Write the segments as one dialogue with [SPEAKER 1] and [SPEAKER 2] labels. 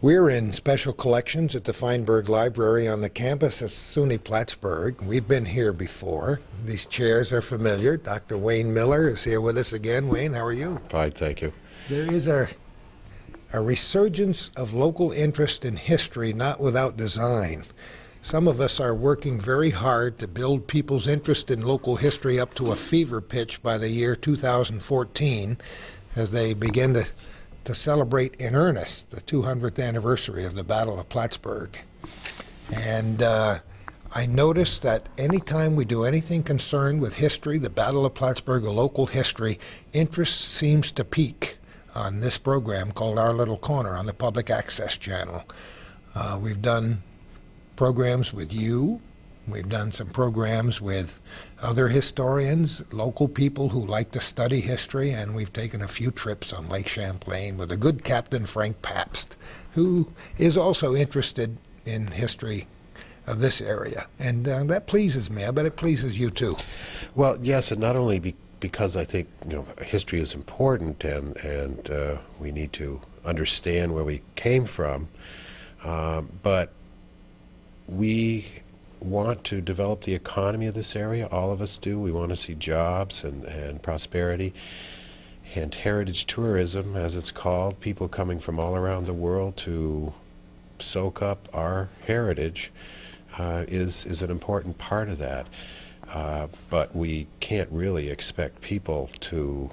[SPEAKER 1] We're in special collections at the Feinberg Library on the campus of SUNY Plattsburgh. We've been here before. These chairs are familiar. Dr. Wayne Miller is here with us again. Wayne, how are you?
[SPEAKER 2] Fine, thank you.
[SPEAKER 1] There is a resurgence of local interest in history, not without design. Some of us are working very hard to build people's interest in local history up to a fever pitch by the year 2014 as they begin to celebrate in earnest the 200th anniversary of the Battle of Plattsburgh. And I noticed that anytime we do anything concerned with history, the Battle of Plattsburgh, or local history, interest seems to peak on this program called Our Little Corner on the Public Access Channel. We've done programs with you. We've done some programs with other historians, local people who like to study history, and we've taken a few trips on Lake Champlain with a good Captain Frank Pabst, who is also interested in history of this area. And that pleases me. I bet it pleases you too.
[SPEAKER 2] Well, yes, and not only because I think history is important and we need to understand where we came from, but we want to develop the economy of this area. All of us do. We want to see jobs and prosperity and heritage tourism, as it's called, people coming from all around the world to soak up our heritage is an important part of that. But we can't really expect people to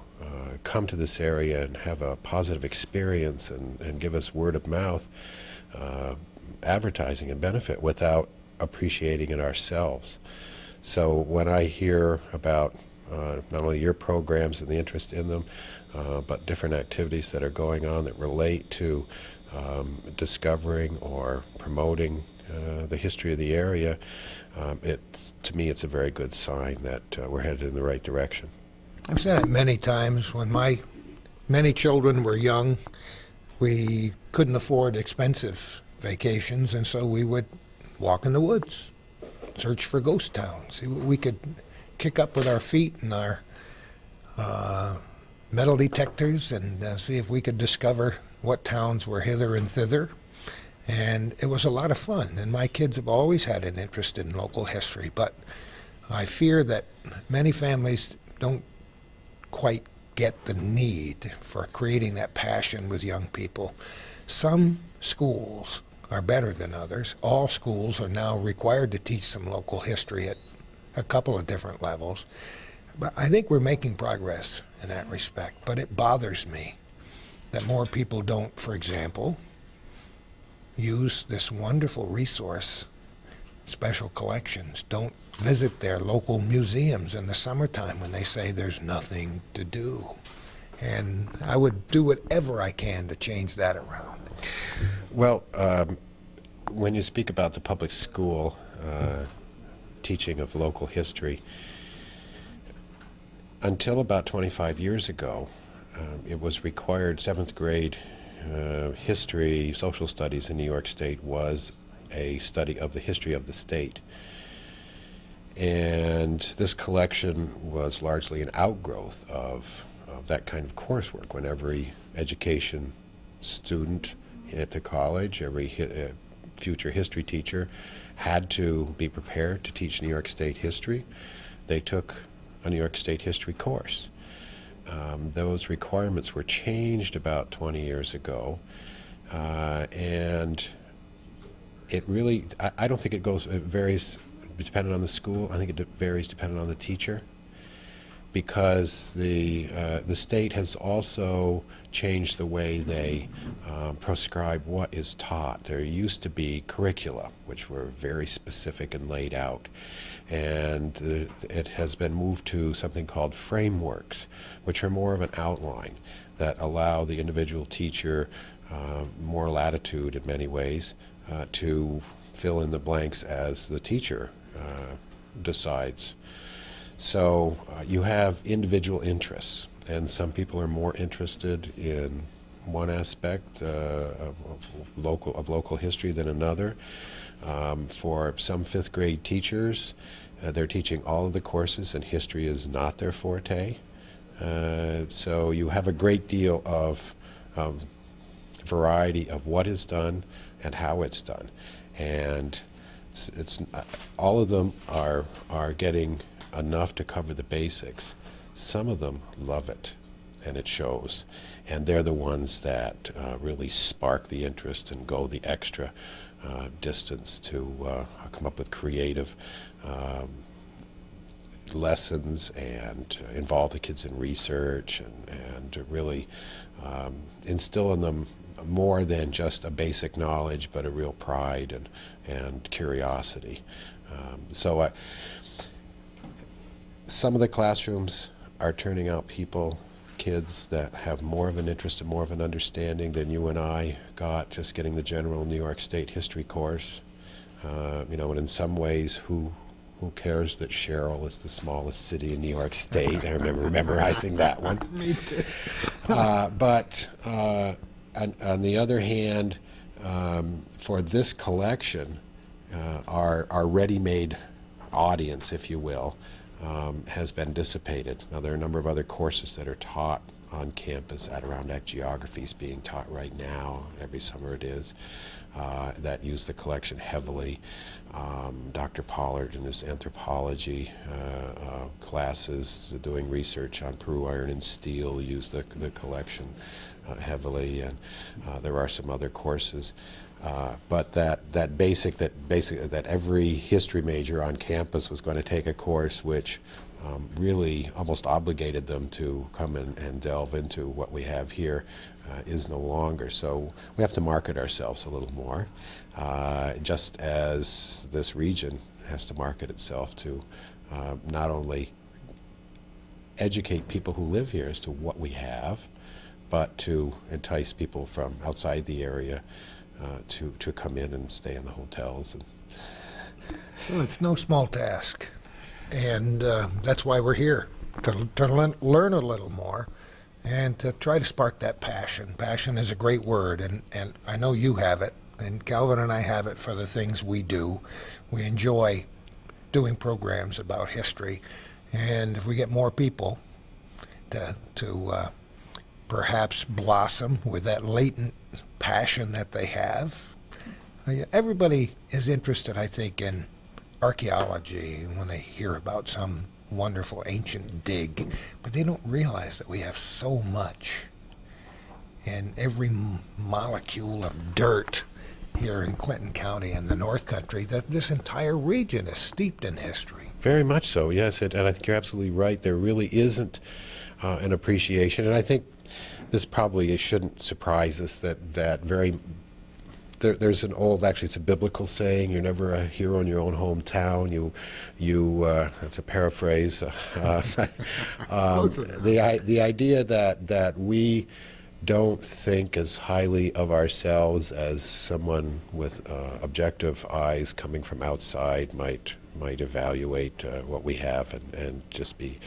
[SPEAKER 2] come to this area and have a positive experience and give us word of mouth advertising and benefit without appreciating it ourselves. So when I hear about not only your programs and the interest in them, but different activities that are going on that relate to discovering or promoting the history of the area, to me it's a very good sign that we're headed in the right direction.
[SPEAKER 1] I've said it many times. When my many children were young, we couldn't afford expensive vacations, and so we would walk in the woods, search for ghost towns. See what we could kick up with our feet and our metal detectors and see if we could discover what towns were hither and thither. And it was a lot of fun. And my kids have always had an interest in local history, but I fear that many families don't quite get the need for creating that passion with young people. Some schools are better than others. All schools are now required to teach some local history at a couple of different levels. But I think we're making progress in that respect. But it bothers me that more people don't, for example, use this wonderful resource, special collections, don't visit their local museums in the summertime when they say there's nothing to do. And I would do whatever I can to change that around.
[SPEAKER 2] Well, when you speak about the public school teaching of local history, until about 25 years ago, it was required 7th grade history, social studies in New York State was a study of the history of the state. And this collection was largely an outgrowth of that kind of coursework. When every education student at the college, every future history teacher had to be prepared to teach New York State history, they took a New York State history course. Those requirements were changed about 20 years ago, and it really, I don't think it varies dependent on the school. I think it varies dependent on the teacher, because the state has also changed the way they prescribe what is taught. There used to be curricula, which were very specific and laid out, and it has been moved to something called frameworks, which are more of an outline that allow the individual teacher more latitude in many ways to fill in the blanks as the teacher decides. So you have individual interests, and some people are more interested in one aspect of local history than another. For some 5th grade teachers, they're teaching all of the courses, and history is not their forte. So you have a great deal of variety of what is done and how it's done. And it's all of them are getting enough to cover the basics. Some of them love it, and it shows. And they're the ones that really spark the interest and go the extra distance to come up with creative lessons and involve the kids in research and to really instill in them more than just a basic knowledge, but a real pride and curiosity. So some of the classrooms are turning out kids that have more of an interest and more of an understanding than you and I got just getting the general New York State history course. And in some ways, who cares that Sherrill is the smallest city in New York State? I remember memorizing that one.
[SPEAKER 1] Me too.
[SPEAKER 2] But on the other hand, for this collection, our ready-made audience, if you will, has been dissipated. Now, there are a number of other courses that are taught on campus. Adirondack Geography is being taught right now. Every summer it is. That use the collection heavily. Dr. Pollard and his anthropology classes doing research on Peru iron and steel use the collection heavily, and there are some other courses. But that every history major on campus was going to take a course which really almost obligated them to come and delve into what we have here is no longer. So we have to market ourselves a little more, just as this region has to market itself to not only educate people who live here as to what we have, but to entice people from outside the area to come in and stay in the hotels.
[SPEAKER 1] Well, it's no small task, and that's why we're here, to learn a little more and to try to spark that passion. Passion is a great word, and I know you have it, and Calvin and I have it for the things we do. We enjoy doing programs about history, and if we get more people to perhaps blossom with that latent passion that they have. Everybody is interested, I think, in archaeology when they hear about some wonderful ancient dig, but they don't realize that we have so much. And every molecule of dirt here in Clinton County and the North Country, that this entire region is steeped in history.
[SPEAKER 2] Very much so, yes, and I think you're absolutely right. There really isn't an appreciation, and I think this probably shouldn't surprise us there's an old, actually it's a biblical saying, you're never a hero in your own hometown. That's a paraphrase. The idea that we don't think as highly of ourselves as someone with objective eyes coming from outside might evaluate what we have and just be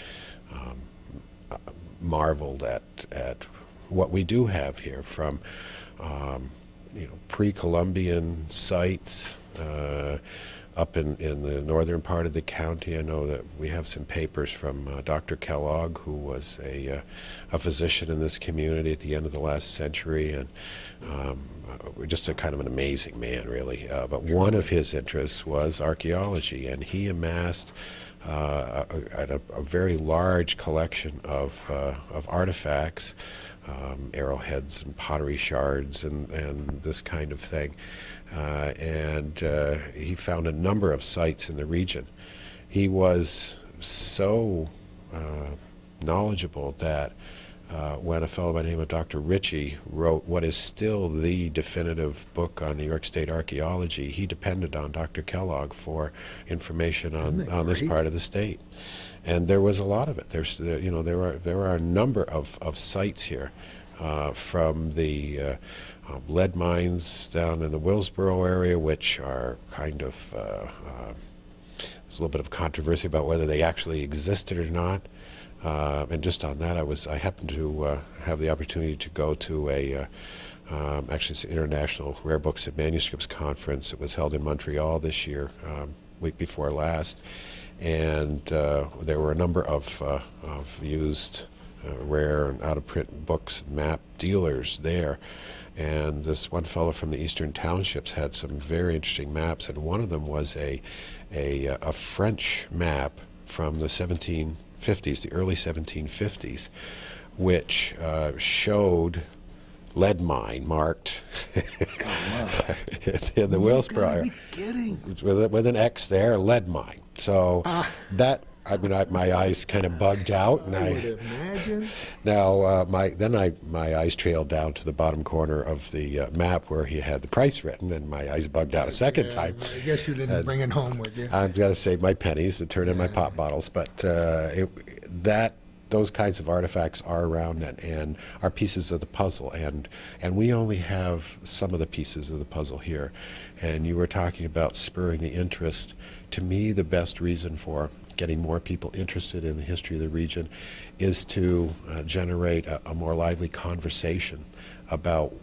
[SPEAKER 2] marveled at what we do have here, from pre-Columbian sites up in the northern part of the county. I know that we have some papers from Dr. Kellogg, who was a physician in this community at the end of the last century, and just a kind of an amazing man, really. But one of his interests was archaeology, and he amassed a very large collection of artifacts, arrowheads and pottery shards and this kind of thing. And he found a number of sites in the region. He was so knowledgeable that when a fellow by the name of Dr. Ritchie wrote what is still the definitive book on New York State archaeology, he depended on Dr. Kellogg for information on this part of the state. And there was a lot of it. There are a number of sites here, from the lead mines down in the Willsboro area, which are kind of there's a little bit of controversy about whether they actually existed or not. And just on that, I happened to have the opportunity to go to actually it's an International Rare Books and Manuscripts Conference. It was held in Montreal this year, week before last. And there were a number of used rare and out-of-print books and map dealers there. And this one fellow from the Eastern Townships had some very interesting maps, and one of them was a French map from the 1750s, the early 1750s, which showed lead mine marked in the Willsbriar with an X there, lead mine. So that, I mean, my eyes kind of bugged out, and
[SPEAKER 1] I would imagine.
[SPEAKER 2] now my eyes trailed down to the bottom corner of the map where he had the price written, and my eyes bugged out a second time.
[SPEAKER 1] I guess you didn't bring it home with you.
[SPEAKER 2] I've got to save my pennies to turn in my pop bottles, but those kinds of artifacts are around and are pieces of the puzzle, and we only have some of the pieces of the puzzle here. And you were talking about spurring the interest. To me, the best reason for getting more people interested in the history of the region is to generate a more lively conversation about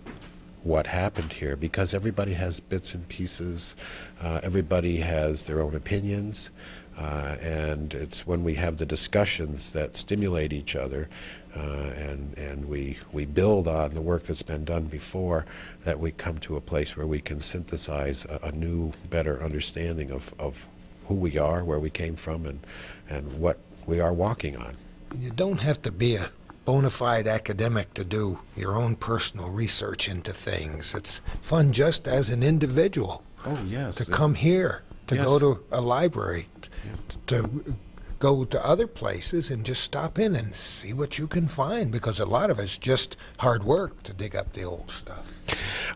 [SPEAKER 2] what happened here, because everybody has bits and pieces, everybody has their own opinions, and it's when we have the discussions that stimulate each other, and we build on the work that's been done before, that we come to a place where we can synthesize a new, better understanding of who we are, where we came from, and what we are walking on.
[SPEAKER 1] You don't have to be a bona fide academic to do your own personal research into things. It's fun just as an individual
[SPEAKER 2] Oh, yes.
[SPEAKER 1] to come here, to
[SPEAKER 2] Yes.
[SPEAKER 1] go to a library, to go to other places and just stop in and see what you can find, because a lot of it's just hard work to dig up the old stuff.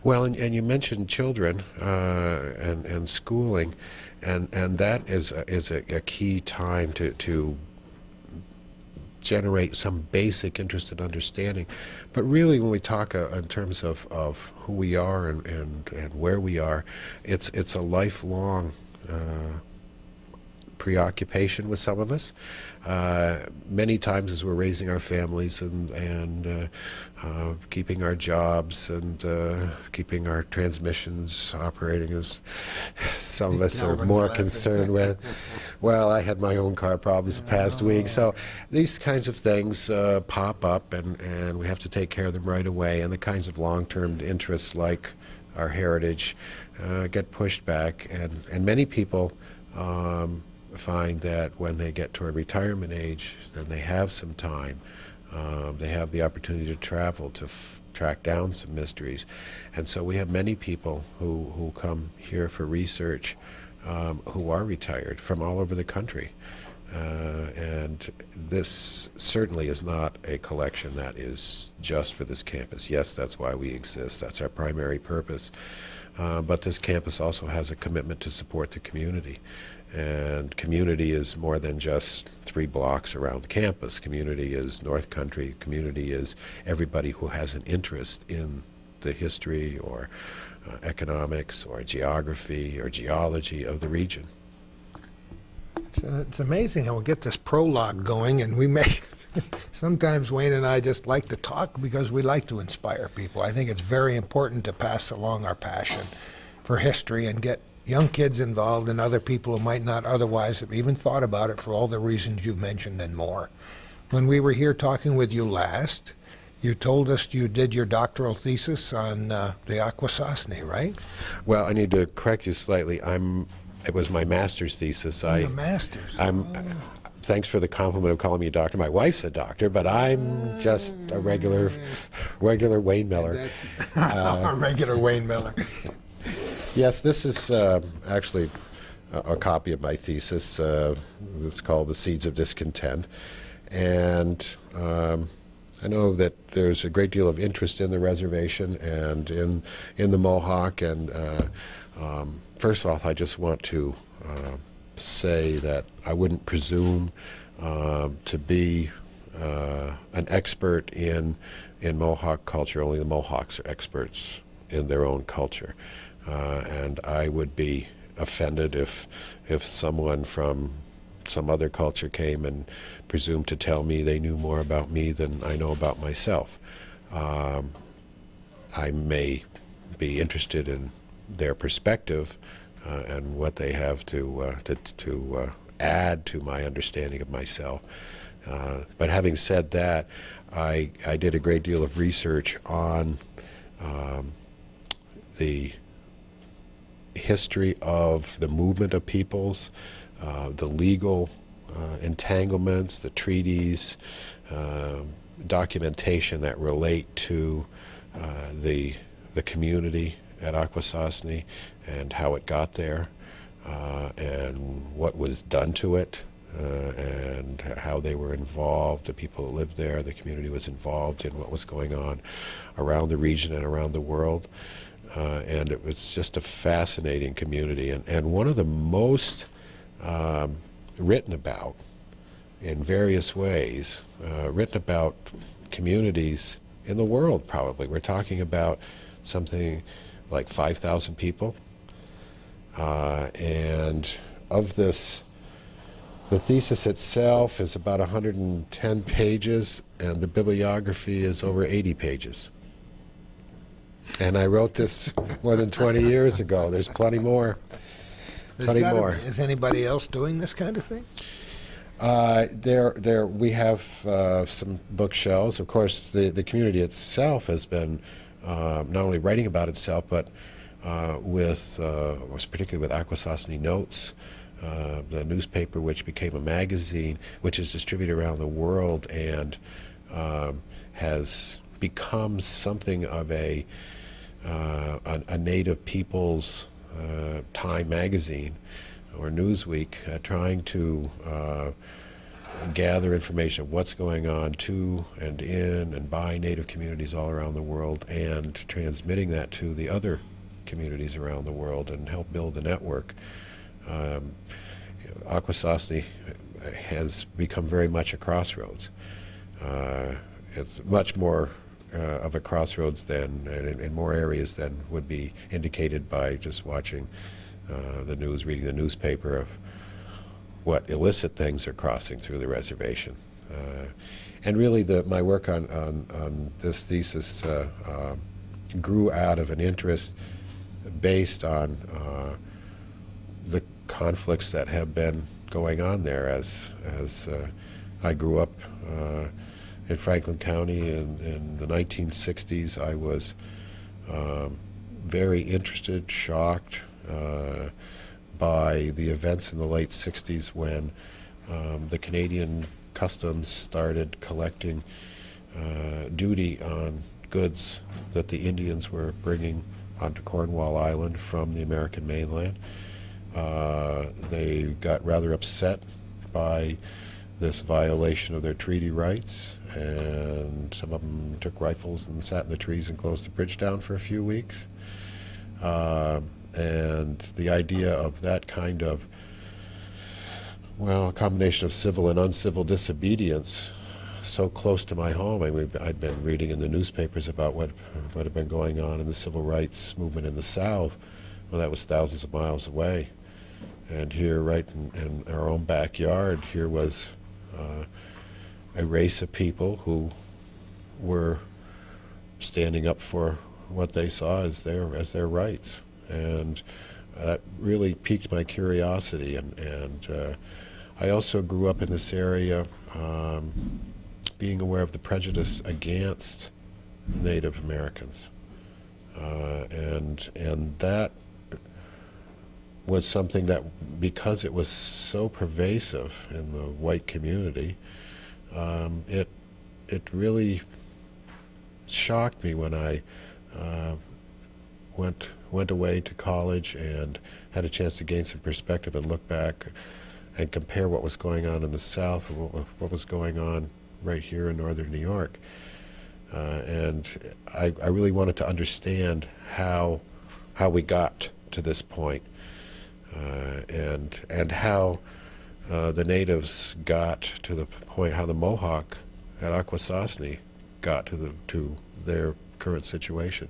[SPEAKER 2] Well, and you mentioned children and schooling, and that is a key time to generate some basic interest and understanding. But really, when we talk in terms of who we are and where we are, it's a lifelong preoccupation with some of us. Many times as we're raising our families and keeping our jobs and keeping our transmissions operating, as some of us are more concerned with. Well, I had my own car problems the past week, so these kinds of things pop up, and we have to take care of them right away, and the kinds of long-term interests like our heritage get pushed back, and many people find that when they get toward retirement age, then they have some time. They have the opportunity to travel, to track down some mysteries. And so we have many people who come here for research who are retired from all over the country. And this certainly is not a collection that is just for this campus. Yes, that's why we exist. That's our primary purpose. But this campus also has a commitment to support the community. And community is more than just 3 blocks around campus. Community is North Country. Community is everybody who has an interest in the history or economics or geography or geology of the region.
[SPEAKER 1] It's amazing how we get this prologue going, and we may sometimes Wayne and I just like to talk because we like to inspire people. I think it's very important to pass along our passion for history and get young kids involved and other people who might not otherwise have even thought about it, for all the reasons you've mentioned and more. When we were here talking with you last, you told us you did your doctoral thesis on the Akwesasne, right?
[SPEAKER 2] Well, I need to correct you slightly. It was my master's thesis.
[SPEAKER 1] Your master's.
[SPEAKER 2] Thanks for the compliment of calling me a doctor. My wife's a doctor, but I'm just a regular Wayne Miller.
[SPEAKER 1] A regular Wayne Miller.
[SPEAKER 2] Yes, this is actually a copy of my thesis. It's called The Seeds of Discontent. And I know that there's a great deal of interest in the reservation and in the Mohawk. And first off, I just want to say that I wouldn't presume to be an expert in Mohawk culture. Only the Mohawks are experts in their own culture. And I would be offended if someone from some other culture came and presumed to tell me they knew more about me than I know about myself. I may be interested in their perspective and what they have to add to my understanding of myself. But having said that, I did a great deal of research on the history of the movement of peoples, the legal entanglements, the treaties, documentation that relate to the community at Akwesasne and how it got there, and what was done to it, and how they were involved, the people that lived there, the community was involved in what was going on around the region and around the world. And it was just a fascinating community, and one of the most written about in various ways, written about communities in the world, probably. We're talking about something like 5,000 people. And of this, the thesis itself is about 110 pages, and the bibliography is over 80 pages. And I wrote this more than 20 years ago. There's plenty more.
[SPEAKER 1] Is anybody else doing this kind of thing?
[SPEAKER 2] We have some bookshelves. Of course, the community itself has been not only writing about itself, but particularly with Akwesasne Notes, the newspaper which became a magazine, which is distributed around the world and has become something of a Native Peoples Time magazine or Newsweek, trying to gather information of what's going on to and in and by Native communities all around the world, and transmitting that to the other communities around the world and help build a network. Akwesasne has become very much a crossroads. It's much more of a crossroads than, in more areas than would be indicated by just watching the news, reading the newspaper, of what illicit things are crossing through the reservation. And really my work on this thesis grew out of an interest based on the conflicts that have been going on there. As I grew up in Franklin County in the 1960s, I was very interested, shocked by the events in the late 60s when the Canadian Customs started collecting duty on goods that the Indians were bringing onto Cornwall Island from the American mainland. They got rather upset by this violation of their treaty rights, and some of them took rifles and sat in the trees and closed the bridge down for a few weeks. And the idea of that kind of, well, a combination of civil and uncivil disobedience so close to my home. I mean, I'd been reading in the newspapers about what had been going on in the civil rights movement in the South. Well, that was thousands of miles away. And here, right in our own backyard, here was a race of people who were standing up for what they saw as their rights. And that really piqued my curiosity. And I also grew up in this area being aware of the prejudice against Native Americans. And that was something that, because it was so pervasive in the white community, it really shocked me when I went away to college and had a chance to gain some perspective and look back and compare what was going on in the South with what was going on right here in northern New York. And I really wanted to understand how we got to this point, and how the natives got to the point, how the Mohawk at Akwesasne got to their current situation.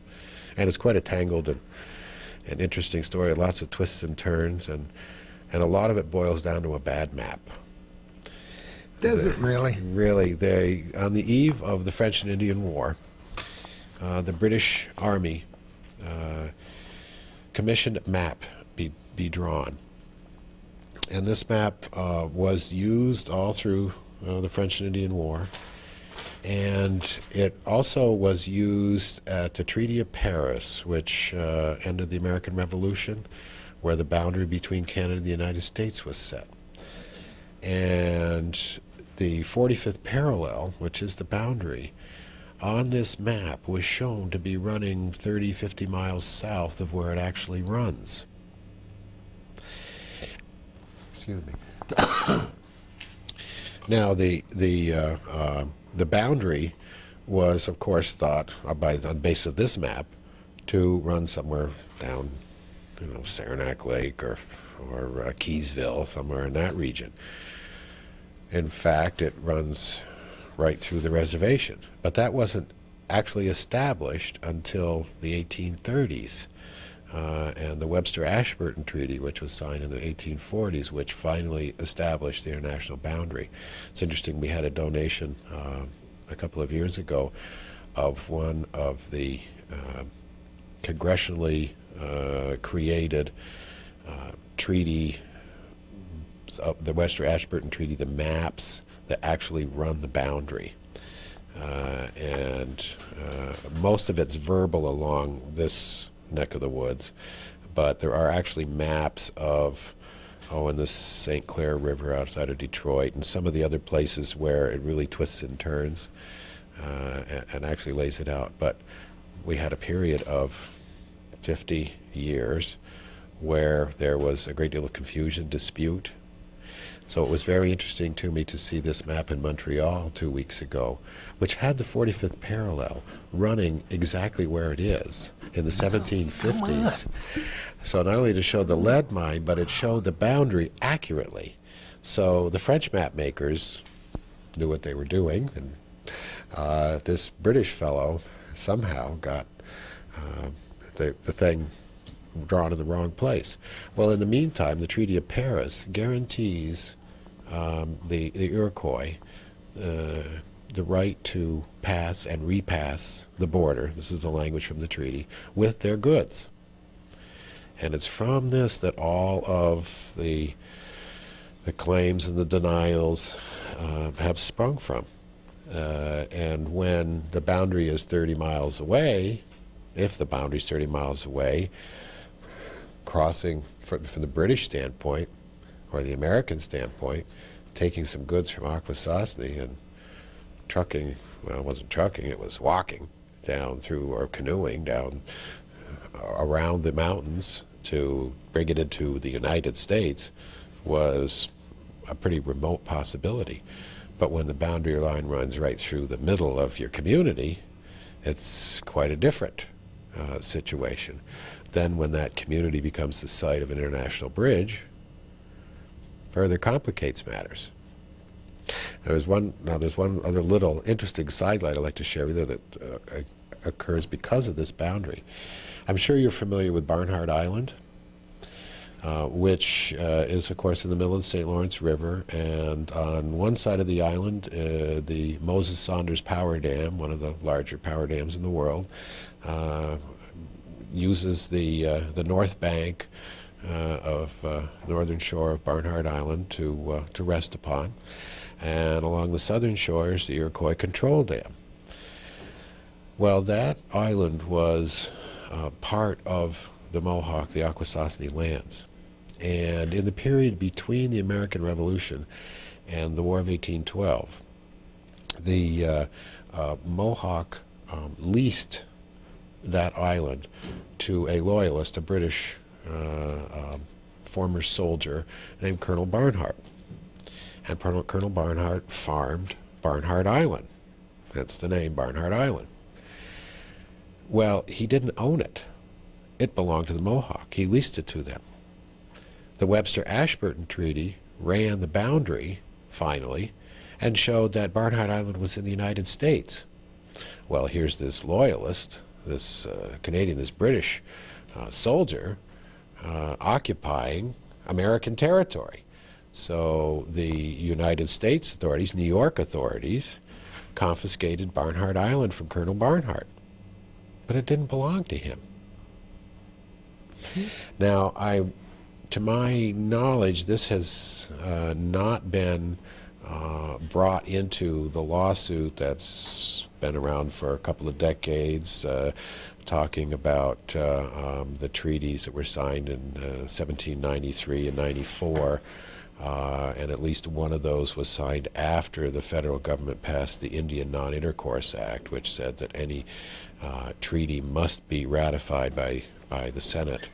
[SPEAKER 2] And it's quite a tangled and interesting story, lots of twists and turns, and a lot of it boils down to a bad map.
[SPEAKER 1] Does it really?
[SPEAKER 2] Really, on the eve of the French and Indian War, the British Army commissioned a map be drawn. And this map was used all through the French and Indian War. And it also was used at the Treaty of Paris, which ended the American Revolution, where the boundary between Canada and the United States was set. And the 45th parallel, which is the boundary, on this map was shown to be running 30, 50 miles south of where it actually runs. Excuse me. Now, the boundary was, of course, thought on the base of this map to run somewhere down, Saranac Lake or Keysville, somewhere in that region. In fact, it runs right through the reservation. But that wasn't actually established until the 1830s. And the Webster-Ashburton Treaty, which was signed in the 1840s, which finally established the international boundary. It's interesting, we had a donation a couple of years ago of one of the congressionally created treaty, the Webster-Ashburton Treaty, the maps that actually run the boundary. And most of it's verbal along this neck of the woods, but there are actually maps of, in the St. Clair River outside of Detroit and some of the other places where it really twists and turns and actually lays it out. But we had a period of 50 years where there was a great deal of confusion, dispute. So it was very interesting to me to see this map in Montreal 2 weeks ago, which had the 45th parallel running exactly where it is in the 1750s. So not only to show the lead mine, but it showed the boundary accurately. So the French map makers knew what they were doing, and this British fellow somehow got the thing drawn in the wrong place. Well, in the meantime, the Treaty of Paris guarantees the Iroquois the right to pass and repass the border, this is the language from the treaty, with their goods. And it's from this that all of the claims and the denials have sprung from. And when the boundary is 30 miles away, if the boundary is 30 miles away, crossing from the British standpoint or the American standpoint, taking some goods from Akwesasne and trucking, well, it wasn't trucking, it was walking down through, or canoeing down around the mountains to bring it into the United States, was a pretty remote possibility. But when the boundary line runs right through the middle of your community, it's quite a different situation. Then when that community becomes the site of an international bridge, further complicates matters. There's one other little interesting sidelight I'd like to share with you that occurs because of this boundary. I'm sure you're familiar with Barnhart Island, which is, of course, in the middle of the St. Lawrence River, and on one side of the island, the Moses Saunders Power Dam, one of the larger power dams in the world, uses the north bank of the northern shore of Barnhart Island to rest upon. And along the southern shores, the Iroquois Control Dam. Well, that island was part of the Mohawk, the Akwesasne lands. And in the period between the American Revolution and the War of 1812, the Mohawk leased that island to a loyalist, a British former soldier named Colonel Barnhart. And Colonel Barnhart farmed Barnhart Island. That's the name, Barnhart Island. Well, he didn't own it. It belonged to the Mohawk. He leased it to them. The Webster-Ashburton Treaty ran the boundary, finally, and showed that Barnhart Island was in the United States. Well, here's this loyalist, this Canadian, this British soldier, occupying American territory. So the United States authorities, New York authorities, confiscated Barnhart Island from Colonel Barnhart. But it didn't belong to him. Now, to my knowledge, this has not been brought into the lawsuit that's been around for a couple of decades, talking about the treaties that were signed in 1793 and 94. And at least one of those was signed after the federal government passed the Indian Non-Intercourse Act, which said that any treaty must be ratified by the Senate,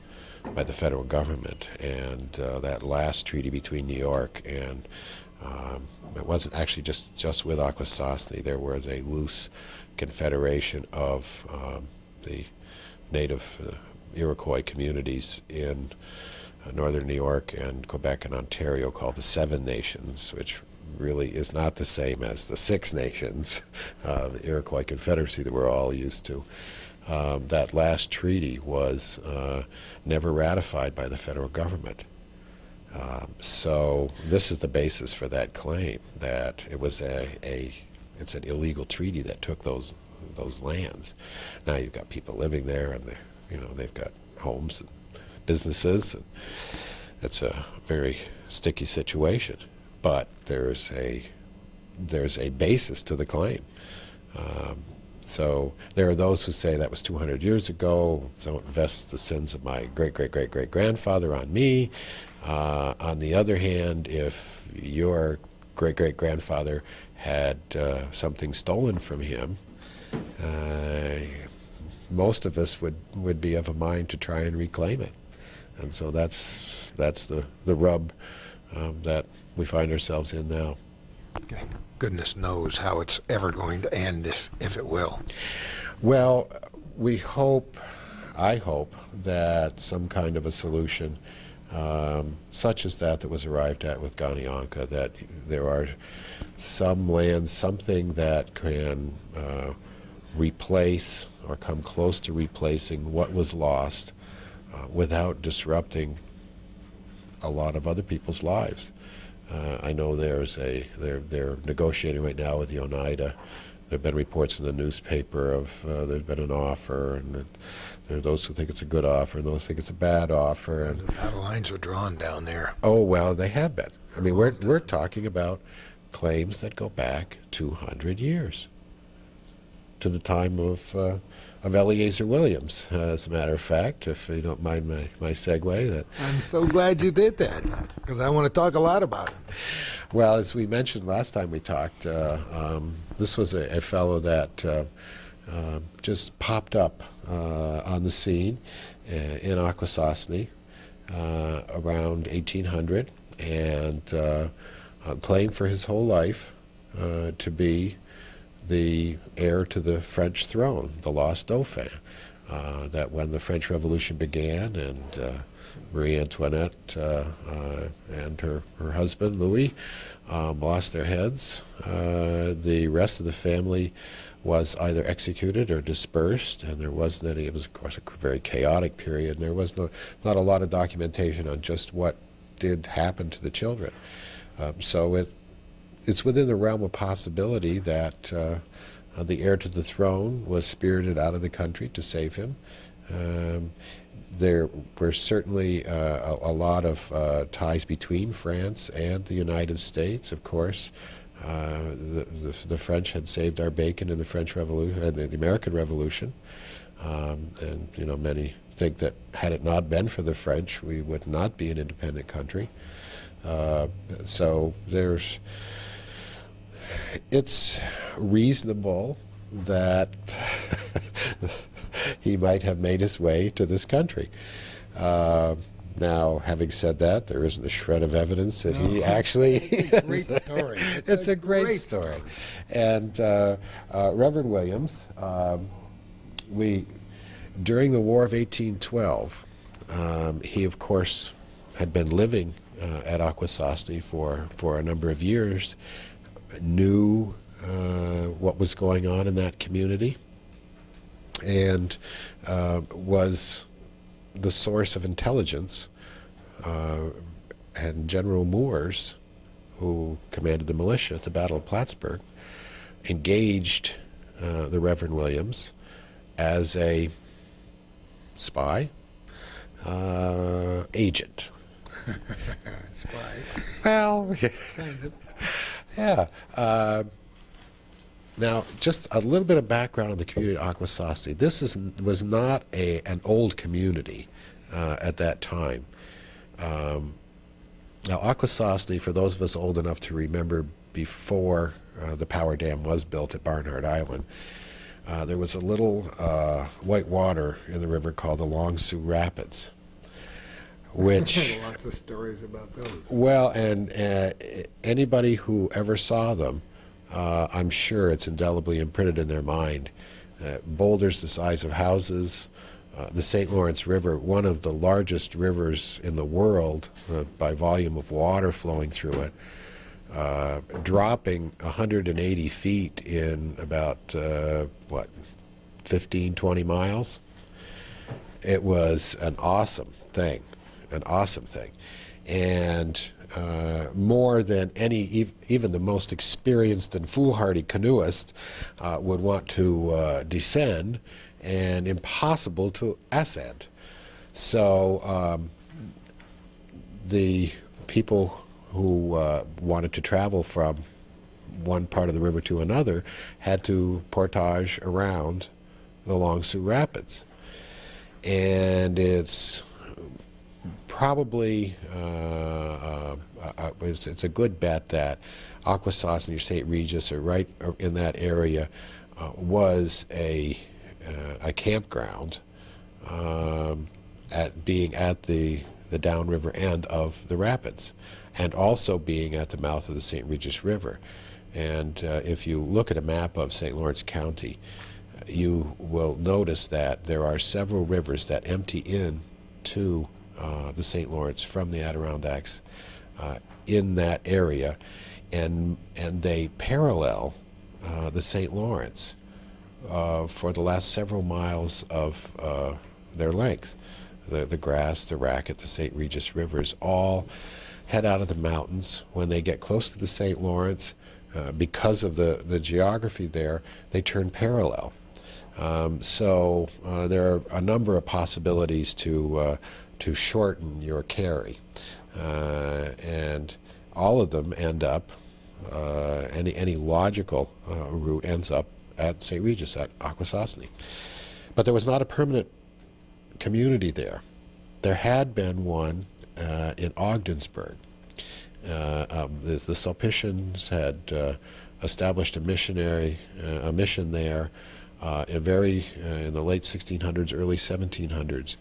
[SPEAKER 2] by the federal government. And that last treaty between New York and it wasn't actually just with Akwesasne. There was a loose confederation of the native Iroquois communities in northern New York and Quebec and Ontario called the Seven Nations, which really is not the same as the Six Nations, the Iroquois Confederacy that we're all used to. That last treaty was never ratified by the federal government. So this is the basis for that claim, that it was it's an illegal treaty that took those lands. Now you've got people living there, and they've got homes and businesses, and it's a very sticky situation. But there's a basis to the claim. So there are those who say that was 200 years ago. Don't invest the sins of my great-great-great-great-grandfather on me. On the other hand, if your great-great-grandfather had something stolen from him, most of us would be of a mind to try and reclaim it. And so that's the rub that we find ourselves in now.
[SPEAKER 1] Okay. Goodness knows how it's ever going to end, if it will.
[SPEAKER 2] Well, I hope that some kind of a solution such as that was arrived at with Ganianka, that there are some lands, something that can replace or come close to replacing what was lost without disrupting a lot of other people's lives. I know they're negotiating right now with the Oneida. There have been reports in the newspaper of there's been an offer, and there are those who think it's a good offer and those who think it's a bad offer. And
[SPEAKER 1] The battle lines are drawn down there.
[SPEAKER 2] oh well, they have been. I mean, we're talking about claims that go back 200 years to the time of Eliezer Williams. As a matter of fact, if you don't mind my segue, that
[SPEAKER 1] I'm so glad you did that, because I want to talk a lot about it.
[SPEAKER 2] well, as we mentioned last time we talked, this was a fellow that just popped up on the scene in Akwesasne around 1800, and claimed for his whole life to be the heir to the French throne, the lost Dauphin. That when the French Revolution began and Marie Antoinette and her husband Louis lost their heads, the rest of the family was either executed or dispersed, and there wasn't any. It was, of course, a very chaotic period, and there was not a lot of documentation on just what did happen to the children. So it's within the realm of possibility that the heir to the throne was spirited out of the country to save him. There were certainly a lot of ties between France and the United States, of course. The French had saved our bacon in the French Revolution, the American Revolution, and many think that had it not been for the French, we would not be an independent country. So it's reasonable that he might have made his way to this country. Now, having said that, there isn't a shred of evidence that he actually.
[SPEAKER 1] It's a great story.
[SPEAKER 2] It's a great story. And Reverend Williams, during the War of 1812, he, of course, had been living at Akwesasne for a number of years, knew what was going on in that community, and was the source of intelligence. And General Moores, who commanded the militia at the Battle of Plattsburgh, engaged the Reverend Williams as a spy, agent.
[SPEAKER 1] Spy.
[SPEAKER 2] Well,
[SPEAKER 1] Kind of.
[SPEAKER 2] Yeah. Now, just a little bit of background on the community of Akwesasne. This was not an old community at that time. Now, Akwesasne, for those of us old enough to remember before the power dam was built at Barnard Island, there was a little white water in the river called the Long Sioux Rapids, which
[SPEAKER 1] Lots of stories about those.
[SPEAKER 2] well, and anybody who ever saw them, I'm sure it's indelibly imprinted in their mind. Boulders the size of houses, the St. Lawrence River, one of the largest rivers in the world by volume of water flowing through it, dropping 180 feet in about, 15, 20 miles. It was an awesome thing. An awesome thing. And more than even the most experienced and foolhardy canoeist would want to descend, and impossible to ascend. So the people who wanted to travel from one part of the river to another had to portage around the Long Sioux Rapids. And it's probably it's a good bet that Akwesasne or St. Regis, or right in that area, was a campground, being at the downriver end of the rapids, and also being at the mouth of the St. Regis River. And if you look at a map of St. Lawrence County, you will notice that there are several rivers that empty in to the St. Lawrence from the Adirondacks in that area, and they parallel the St. Lawrence for the last several miles of their length. The Grass, the Racket, the St. Regis rivers all head out of the mountains. When they get close to the St. Lawrence, because of the geography there, they turn parallel. So there are a number of possibilities to shorten your carry, and all of them end up, any logical route ends up at St. Regis, at Akwesasne. But there was not a permanent community there. There had been one in Ogdensburg. The Sulpicians had established a mission there in the late 1600s, early 1700s,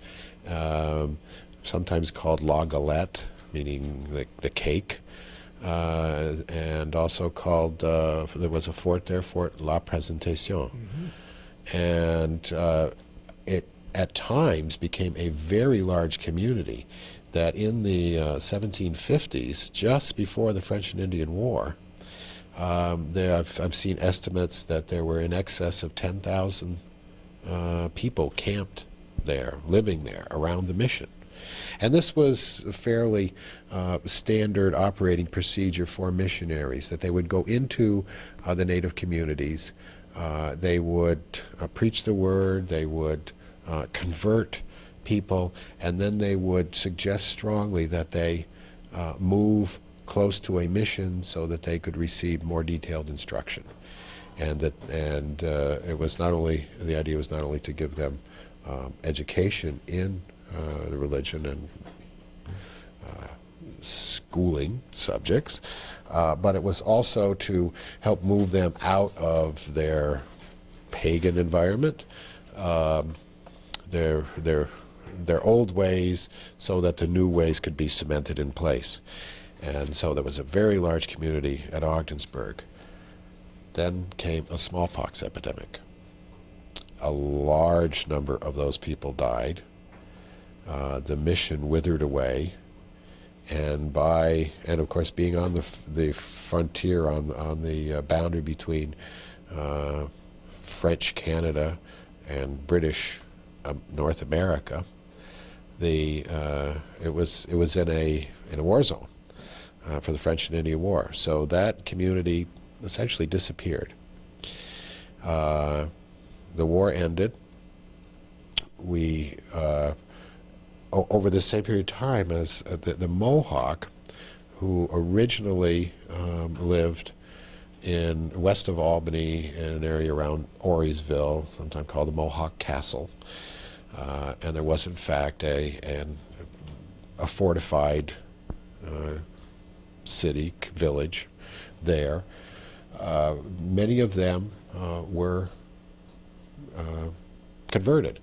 [SPEAKER 2] sometimes called La Galette, meaning the cake, and also called, there was a fort there, Fort La Présentation. Mm-hmm. And it at times became a very large community that in the 1750s, just before the French and Indian War, I've seen estimates that there were in excess of 10,000 people camped there, living there, around the mission. And this was a fairly standard operating procedure for missionaries, that they would go into the native communities, they would preach the word, they would convert people, and then they would suggest strongly that they move close to a mission so that they could receive more detailed instruction. And it was not only, the idea was not only to give them education in the religion and schooling subjects, but it was also to help move them out of their pagan environment, their old ways, so that the new ways could be cemented in place. And so there was a very large community at Ogdensburg. Then came a smallpox epidemic. A large number of those people died. The mission withered away, and of course, being on the frontier, on the boundary between French Canada and British North America, it was in a war zone for the French and Indian War. So that community essentially disappeared. The war ended. We over the same period of time as the Mohawk, who originally lived west of Albany, in an area around Auriesville, sometimes called the Mohawk Castle. And there was, in fact, a fortified city, village there. Many of them were converted.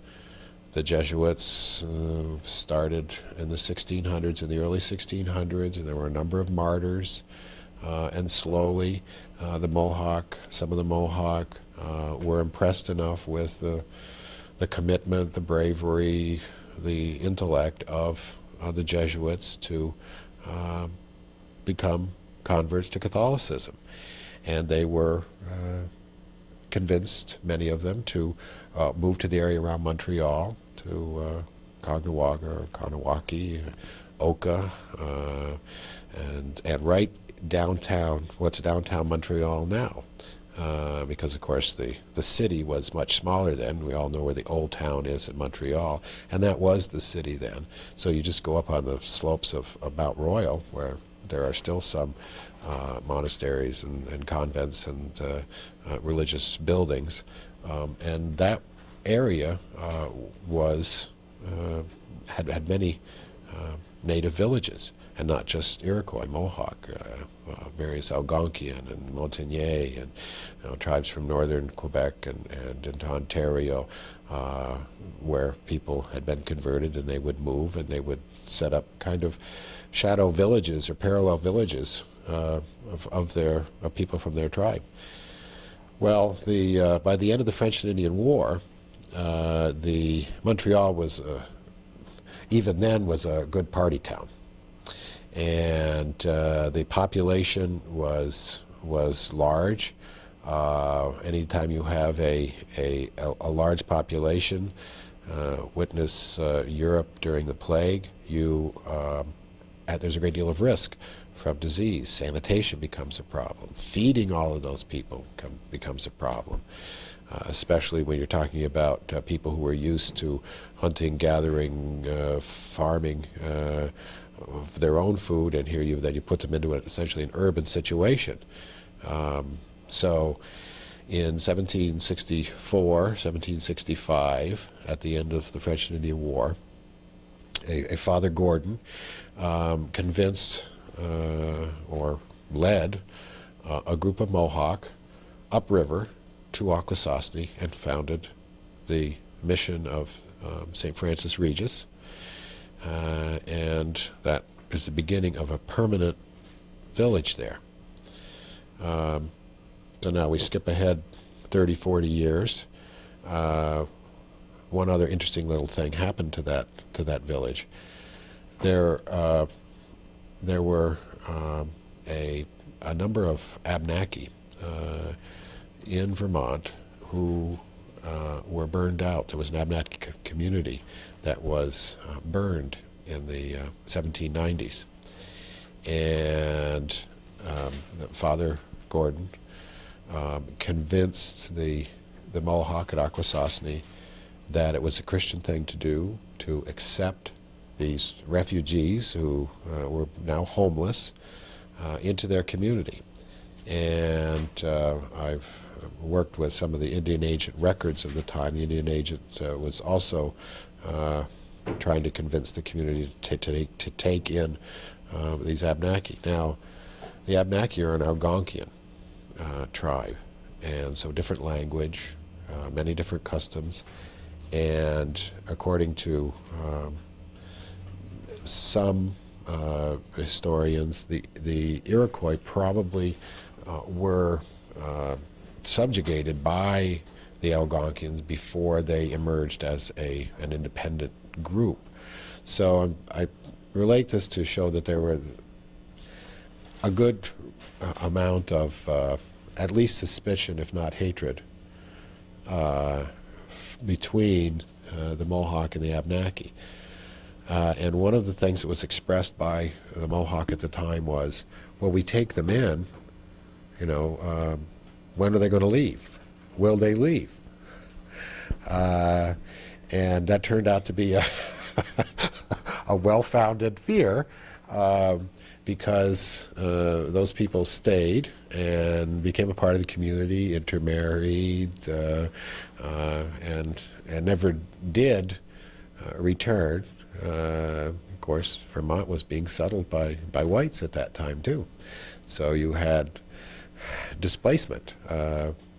[SPEAKER 2] The Jesuits started in the 1600s, in the early 1600s, and there were a number of martyrs. And slowly, some of the Mohawk were impressed enough with the commitment, the bravery, the intellect of the Jesuits to become converts to Catholicism. And they were convinced, many of them, to move to the area around Montreal, to Caughnawaga or Kahnawake, Oka, and right downtown, what's downtown Montreal now. Because, of course, the city was much smaller then. We all know where the old town is in Montreal, and that was the city then. So you just go up on the slopes of Mount Royal, where there are still some monasteries and convents and religious buildings. And that area had many native villages, and not just Iroquois, Mohawk, various Algonquian and Montagnais, and tribes from northern Quebec and into Ontario, where people had been converted, and they would move and they would set up kind of shadow villages or parallel villages of people from their tribe. Well, by the end of the French and Indian War, the Montreal was even then was a good party town. And the population was large. Anytime you have a large population, witness Europe during the plague, there's a great deal of risk from disease. Sanitation becomes a problem. Feeding all of those people becomes a problem, especially when you're talking about people who are used to hunting, gathering, farming, of their own food, and here you put them into essentially an urban situation. So in 1764, 1765, at the end of the French and Indian War, a Father Gordon convinced or led a group of Mohawk upriver to Akwesasne and founded the mission of St. Francis Regis. And that is the beginning of a permanent village there. So now we skip ahead 30, 40 years. One other interesting little thing happened to that village. There were a number of Abnaki in Vermont who were burned out. There was an Abnaki community that was burned in the 1790s. And Father Gordon convinced the Mohawk at Akwesasne that it was a Christian thing to do, to accept these refugees who were now homeless into their community. And I've worked with some of the Indian agent records of the time. The Indian agent was also trying to convince the community to take in these Abnaki. Now, the Abnaki are an Algonquian tribe, and so different language, many different customs, and according to some historians, the Iroquois probably were subjugated by the Algonquians before they emerged as an independent group. So I relate this to show that there were a good amount of at least suspicion, if not hatred, between the Mohawk and the Abnaki. And one of the things that was expressed by the Mohawk at the time was, well, we take them in, when are they going to leave? Will they leave? And that turned out to be a well-founded fear, because those people stayed and became a part of the community, intermarried, and never did return. Of course, Vermont was being settled by whites at that time too, so you had displacement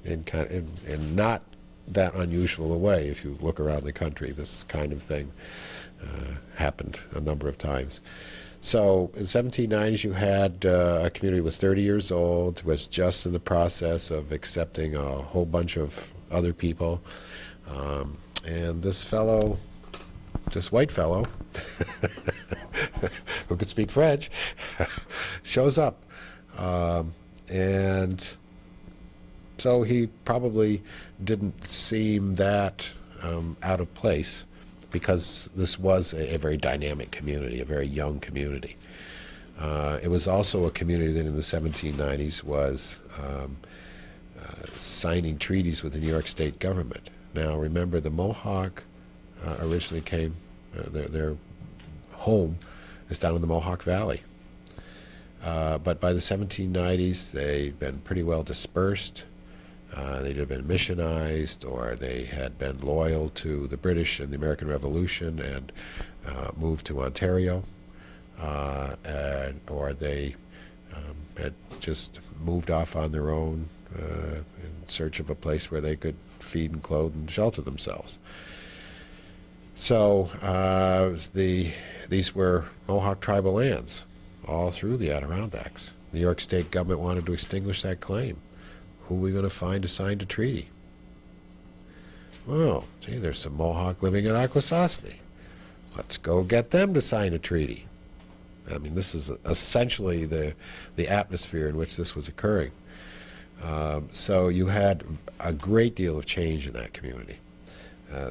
[SPEAKER 2] in not that unusual a way. If you look around the country, this kind of thing happened a number of times. So in the 1790s, you had a community that was 30 years old, was just in the process of accepting a whole bunch of other people. And this fellow, this white fellow, who could speak French, shows up. And so he probably didn't seem that out of place, because this was a very dynamic community, a very young community. It was also a community that in the 1790s was signing treaties with the New York State government. Now remember, the Mohawk originally came, their home is down in the Mohawk Valley. But by the 1790s, they'd been pretty well dispersed. They'd have been missionized, or they had been loyal to the British and the American Revolution and moved to Ontario, or they had just moved off on their own in search of a place where they could feed and clothe and shelter themselves. So these were Mohawk tribal lands all through the Adirondacks. The New York State government wanted to extinguish that claim. Who are we going to find to sign a treaty? Well, gee, there's some Mohawk living at Akwesasne. Let's go get them to sign a treaty. I mean, this is essentially the atmosphere in which this was occurring. So you had a great deal of change in that community.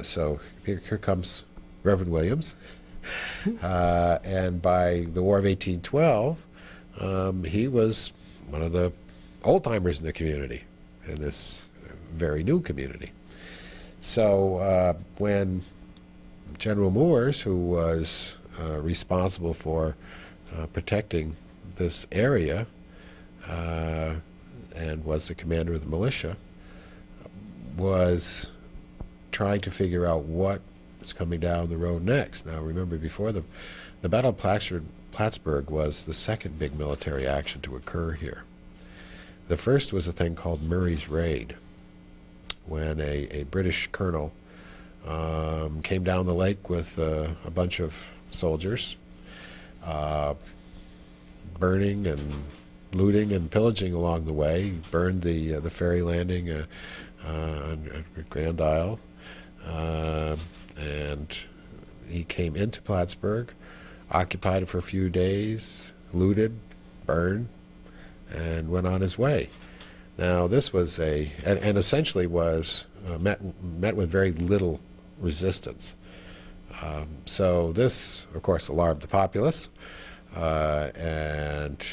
[SPEAKER 2] So here comes Reverend Williams. And by the War of 1812, he was one of the old-timers in the community, in this very new community. So when General Moores, who was responsible for protecting this area and was the commander of the militia, was trying to figure out what was coming down the road next. Now remember, before the Battle of Plattsburgh was the second big military action to occur here. The first was a thing called Murray's Raid, when a British colonel came down the lake with a bunch of soldiers, burning and looting and pillaging along the way. He burned the ferry landing on Grand Isle, and he came into Plattsburgh, occupied it for a few days, looted, burned, and went on his way. Now this was and essentially was met with very little resistance. So this, of course, alarmed the populace and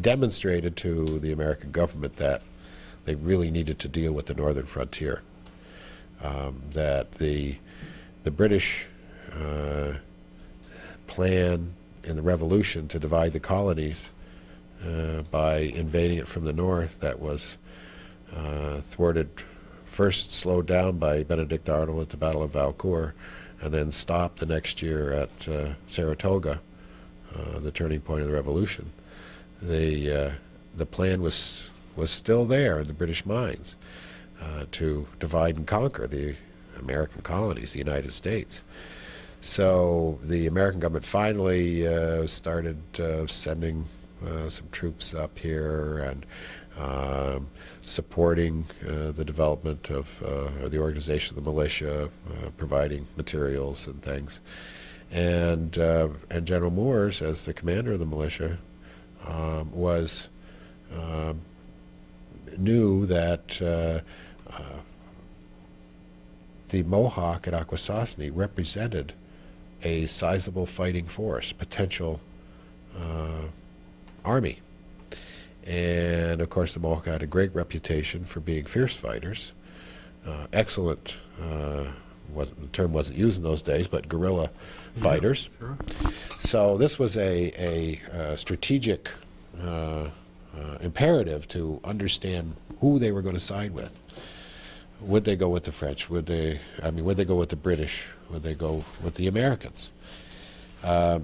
[SPEAKER 2] demonstrated to the American government that they really needed to deal with the northern frontier. That the British plan in the Revolution to divide the colonies by invading it from the north, that was thwarted, first slowed down by Benedict Arnold at the Battle of Valcourt, and then stopped the next year at Saratoga, the turning point of the Revolution. The plan was still there in the British minds, to divide and conquer the American colonies, the United States. So the American government finally started sending some troops up here and supporting the development of the organization of the militia, providing materials and things. And General Moores, as the commander of the militia, knew that the Mohawk at Akwesasne represented a sizable fighting force, potential army. And of course the Mohawk had a great reputation for being fierce fighters, excellent the term wasn't used in those days, but guerrilla fighters.
[SPEAKER 3] Sure.
[SPEAKER 2] So this was a strategic imperative to understand who they were going to side with. Would they go with the French? Would they go with the British? Would they go with the Americans?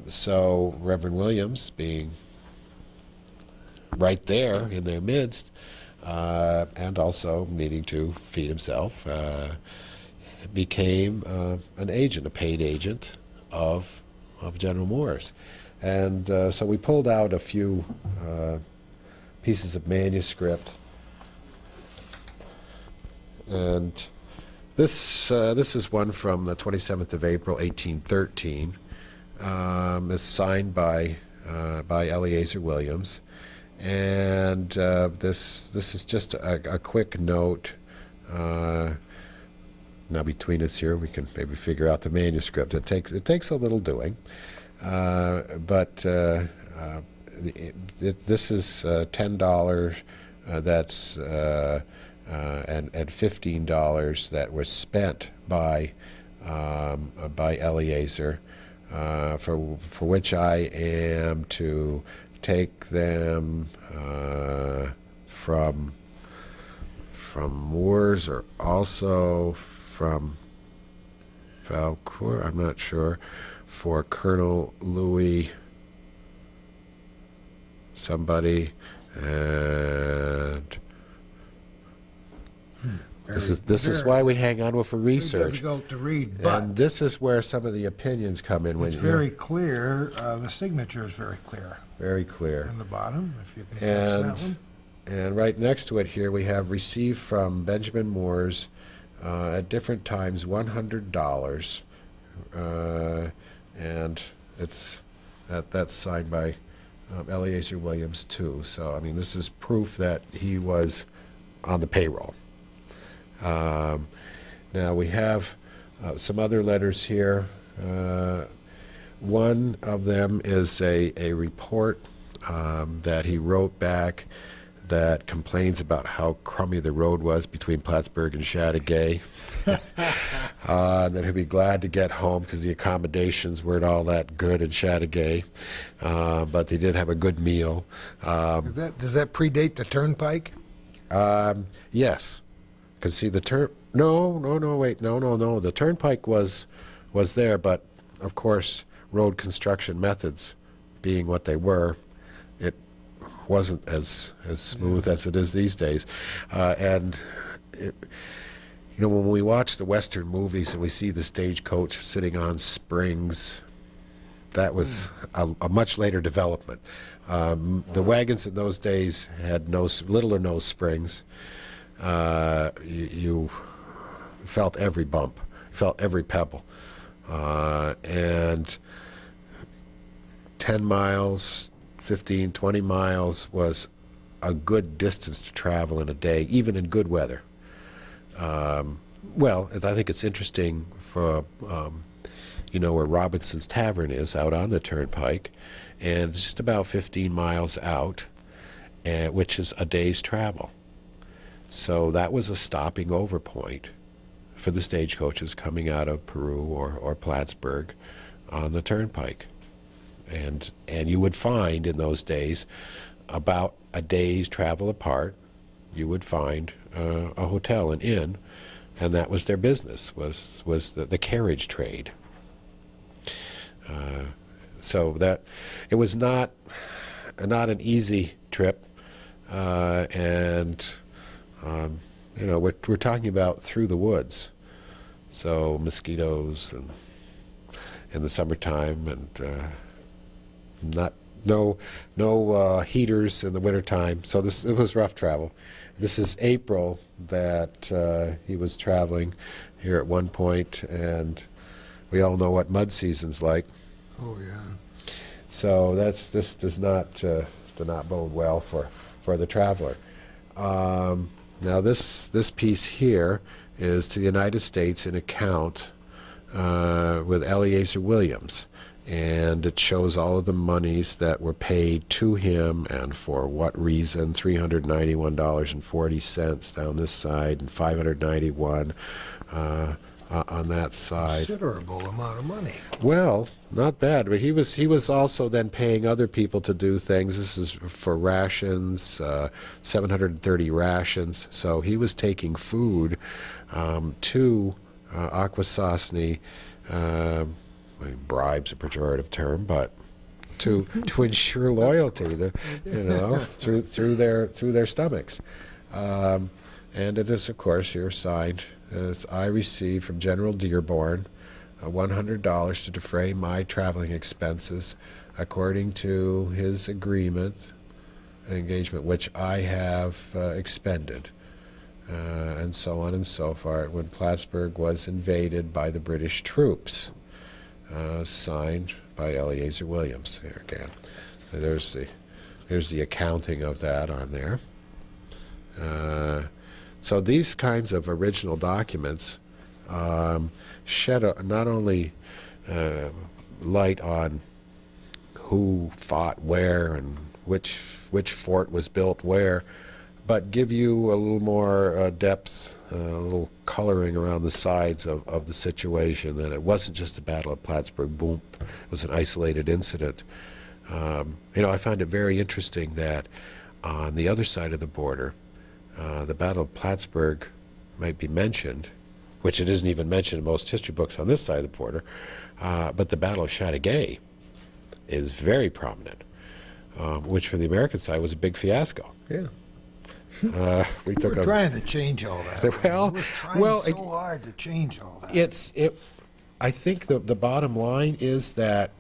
[SPEAKER 2] So Reverend Williams, being right there in their midst, and also needing to feed himself, became an agent, a paid agent of General Moore's. And so we pulled out a few pieces of manuscript. And this is one from the 27th of April, 1813. It's signed by Eleazar Williams. And this is just a quick note. Now between us here, we can maybe figure out the manuscript. It takes a little doing, but this is $10. That's and $15 that was spent by Eleazar, for which I am to take them from Moore's, or also from Valcourt, I'm not sure, for Colonel Louis somebody, and this is why we hang on with for research.
[SPEAKER 1] Difficult to read, but
[SPEAKER 2] And this is where some of the opinions come in.
[SPEAKER 1] it's very clear. The signature is very clear
[SPEAKER 2] very clear.
[SPEAKER 1] on the bottom, if you can catch
[SPEAKER 2] And
[SPEAKER 1] that one.
[SPEAKER 2] and right next to it here we have received from Benjamin Moore's at different times $100, and that's signed by Eleazar Williams too. So I mean, this is proof that he was on the payroll. Now we have some other letters here. One of them is a report that he wrote back that complains about how crummy the road was between Plattsburgh and Chateauguay. That he'd be glad to get home because the accommodations weren't all that good in Chateauguay, but they did have a good meal.
[SPEAKER 1] Does that predate the turnpike?
[SPEAKER 2] Yes, because see the the turnpike was there, but of course road construction methods being what they were, it wasn't as smooth as it is these days, and when we watch the Western movies and we see the stagecoach sitting on springs, that was a much later development. The wagons in those days had little or no springs. You felt every bump, felt every pebble, and 10 miles, 15, 20 miles was a good distance to travel in a day, even in good weather. Well, I think it's interesting for, where Robinson's Tavern is out on the turnpike, and it's just about 15 miles out, which is a day's travel. So that was a stopping over point for the stagecoaches coming out of Peru or Plattsburgh on the turnpike. And you would find in those days, about a day's travel apart, you would find a hotel, an inn, and that was their business, was the carriage trade. So that it was not an easy trip, and we're talking about through the woods, so mosquitoes and in the summertime, and no heaters in the wintertime. So it was rough travel. This is April that he was traveling here at one point, and we all know what mud season's like.
[SPEAKER 1] Oh, yeah.
[SPEAKER 2] So this does not bode well for the traveler. Now this piece here is to the United States, an account with Eleazar Williams, and it shows all of the monies that were paid to him and for what reason. $391.40 down this side, and $591 on that side.
[SPEAKER 1] Considerable amount of money.
[SPEAKER 2] Well, not bad, but he was also then paying other people to do things. This is for rations, 730 rations. So he was taking food to Akwesasne. Bribe's a pejorative term, but to ensure loyalty, through their stomachs. And it is, of course, here signed. As I received from General Dearborn $100 to defray my traveling expenses according to his engagement, which I have expended, and so on and so forth, when Plattsburgh was invaded by the British troops, signed by Eleazar Williams. Here again, there's the accounting of that on there. So these kinds of original documents shed not only light on who fought where and which fort was built where, but give you a little more depth, a little coloring around the sides of the situation, that it wasn't just the Battle of Plattsburgh, boom, it was an isolated incident. I find it very interesting that on the other side of the border, the Battle of Plattsburgh might be mentioned, which it isn't even mentioned in most history books on this side of the border, but the Battle of Chateauguay is very prominent, which for the American side was a big fiasco.
[SPEAKER 1] Yeah.
[SPEAKER 2] We're
[SPEAKER 1] trying to change all that.
[SPEAKER 2] Well,
[SPEAKER 1] so hard to change all that.
[SPEAKER 2] I think the bottom line is that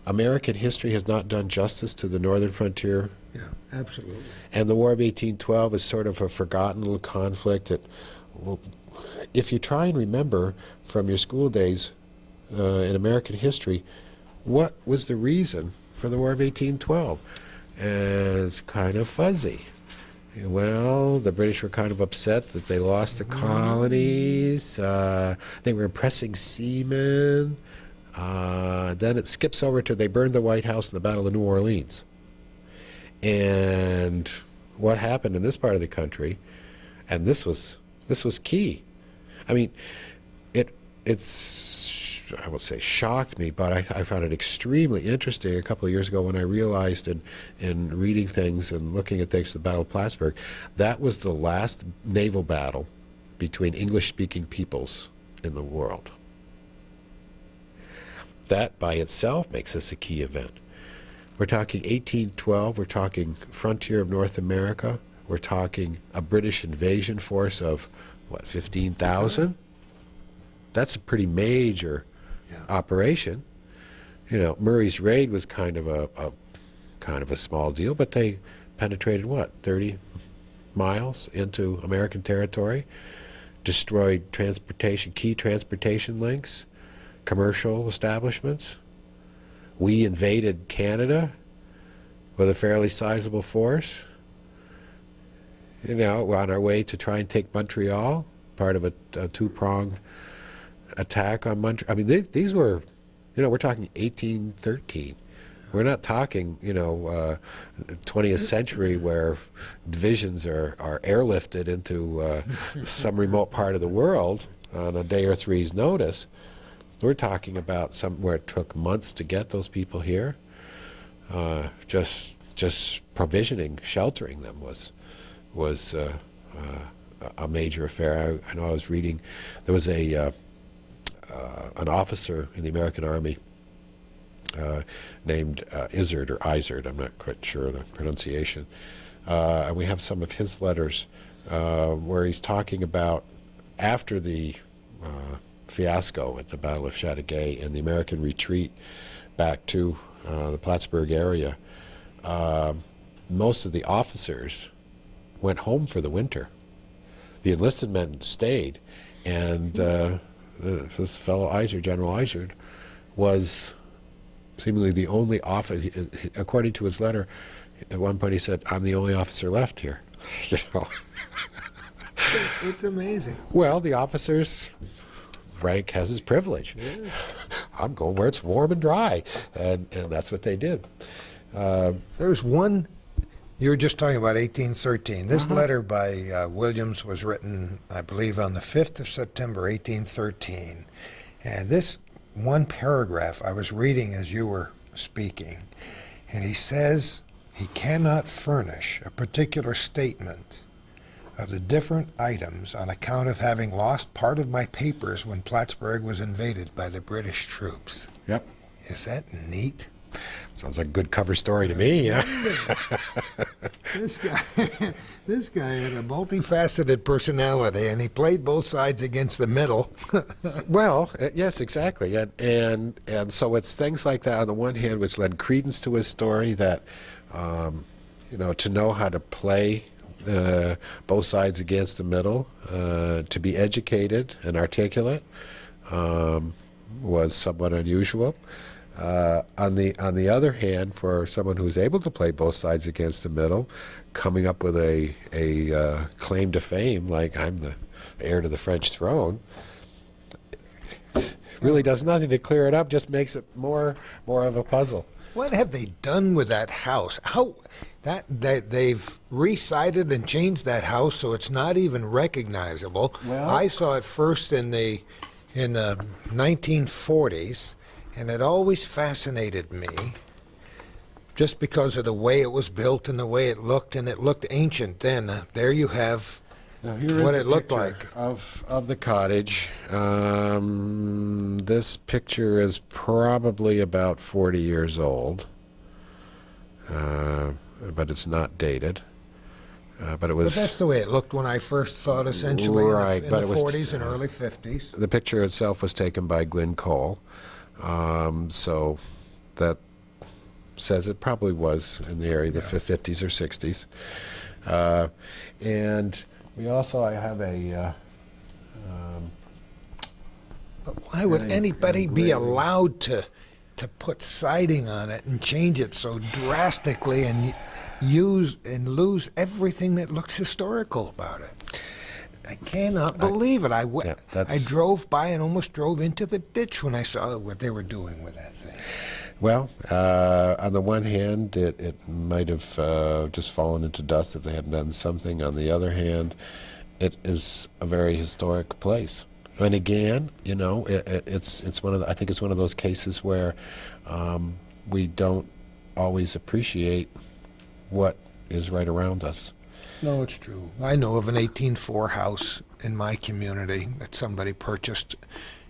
[SPEAKER 2] American history has not done justice to the northern frontier.
[SPEAKER 1] Yeah, absolutely.
[SPEAKER 2] And the War of 1812 is sort of a forgotten little conflict that, well, if you try and remember from your school days in American history, what was the reason for the War of 1812? And it's kind of fuzzy. Well, the British were kind of upset that they lost the colonies. They were impressing seamen. Then it skips over to they burned the White House in the Battle of New Orleans. And what happened in this part of the country, and this was key. I mean, it's I won't say shocked me, but I found it extremely interesting a couple of years ago when I realized in reading things and looking at things, the Battle of Plattsburgh, that was the last naval battle between English-speaking peoples in the world. That by itself makes this a key event. We're talking 1812, we're talking frontier of North America, we're talking a British invasion force of, what, 15,000? That's a pretty major operation. Murray's Raid was kind of a small deal, but they penetrated, what, 30 miles into American territory, destroyed key transportation links, commercial establishments. We invaded Canada with a fairly sizable force. We're on our way to try and take Montreal, part of a two-pronged attack on Montreal. I mean, these were, we're talking 1813. We're not talking, 20th century where divisions are airlifted into some remote part of the world on a day or three's notice. We're talking about somewhere it took months to get those people here. Just provisioning, sheltering them was a major affair. I know I was reading, there was an officer in the American Army named Izard or Izard, I'm not quite sure of the pronunciation. And we have some of his letters where he's talking about after the fiasco at the Battle of Chateauguay and the American retreat back to the Plattsburgh area, most of the officers went home for the winter. The enlisted men stayed, and this fellow Izard, General Izard, was seemingly the only officer. According to his letter, at one point he said, "I'm the only officer left here."
[SPEAKER 1] It's amazing.
[SPEAKER 2] Well, the officer's rank has his privilege. Yeah. I'm going where it's warm and dry, and that's what they did.
[SPEAKER 1] There's one You were just talking about 1813. This letter by Williams was written, I believe, on the 5th of September, 1813. And this one paragraph I was reading as you were speaking, and he says he cannot furnish a particular statement of the different items on account of having lost part of my papers when Plattsburgh was invaded by the British troops.
[SPEAKER 2] Yep.
[SPEAKER 1] Is that neat?
[SPEAKER 2] Sounds like a good cover story to me, yeah.
[SPEAKER 1] This guy, this guy had a multifaceted personality, and he played both sides against the middle.
[SPEAKER 2] Well, yes, exactly. And so it's things like that on the one hand which lend credence to his story, that, to know how to play both sides against the middle, to be educated and articulate, was somewhat unusual. On the other hand, for someone who's able to play both sides against the middle, coming up with a claim to fame like I'm the heir to the French throne, really does nothing to clear it up, just makes it more of a puzzle.
[SPEAKER 1] What have they done with that house? How that they've resited and changed that house so it's not even recognizable.
[SPEAKER 2] Well,
[SPEAKER 1] I saw it first in the 1940s, and it always fascinated me just because of the way it was built and the way it looked, and it looked ancient then. There you have
[SPEAKER 2] now here is
[SPEAKER 1] what
[SPEAKER 2] a
[SPEAKER 1] it looked
[SPEAKER 2] picture
[SPEAKER 1] like.
[SPEAKER 2] of the cottage. This picture is probably about 40 years old, but it's not dated. But it was.
[SPEAKER 1] But that's the way it looked when I first saw it, essentially,
[SPEAKER 2] right,
[SPEAKER 1] in
[SPEAKER 2] but
[SPEAKER 1] the
[SPEAKER 2] it was
[SPEAKER 1] 40s and early 50s.
[SPEAKER 2] The picture itself was taken by Glyn Cole, so that says it probably was in the area of the 50s or 60s. And we also, I have a...
[SPEAKER 1] But why would anybody be allowed to put siding on it and change it so drastically and lose everything that looks historical about it? I cannot believe it. I drove by and almost drove into the ditch when I saw what they were doing with that thing.
[SPEAKER 2] Well, on the one hand, it might have just fallen into dust if they hadn't done something. On the other hand, it is a very historic place. And again, it's one of I think it's one of those cases where we don't always appreciate what is right around us.
[SPEAKER 1] No, it's true. I know of an 1804 house in my community that somebody purchased,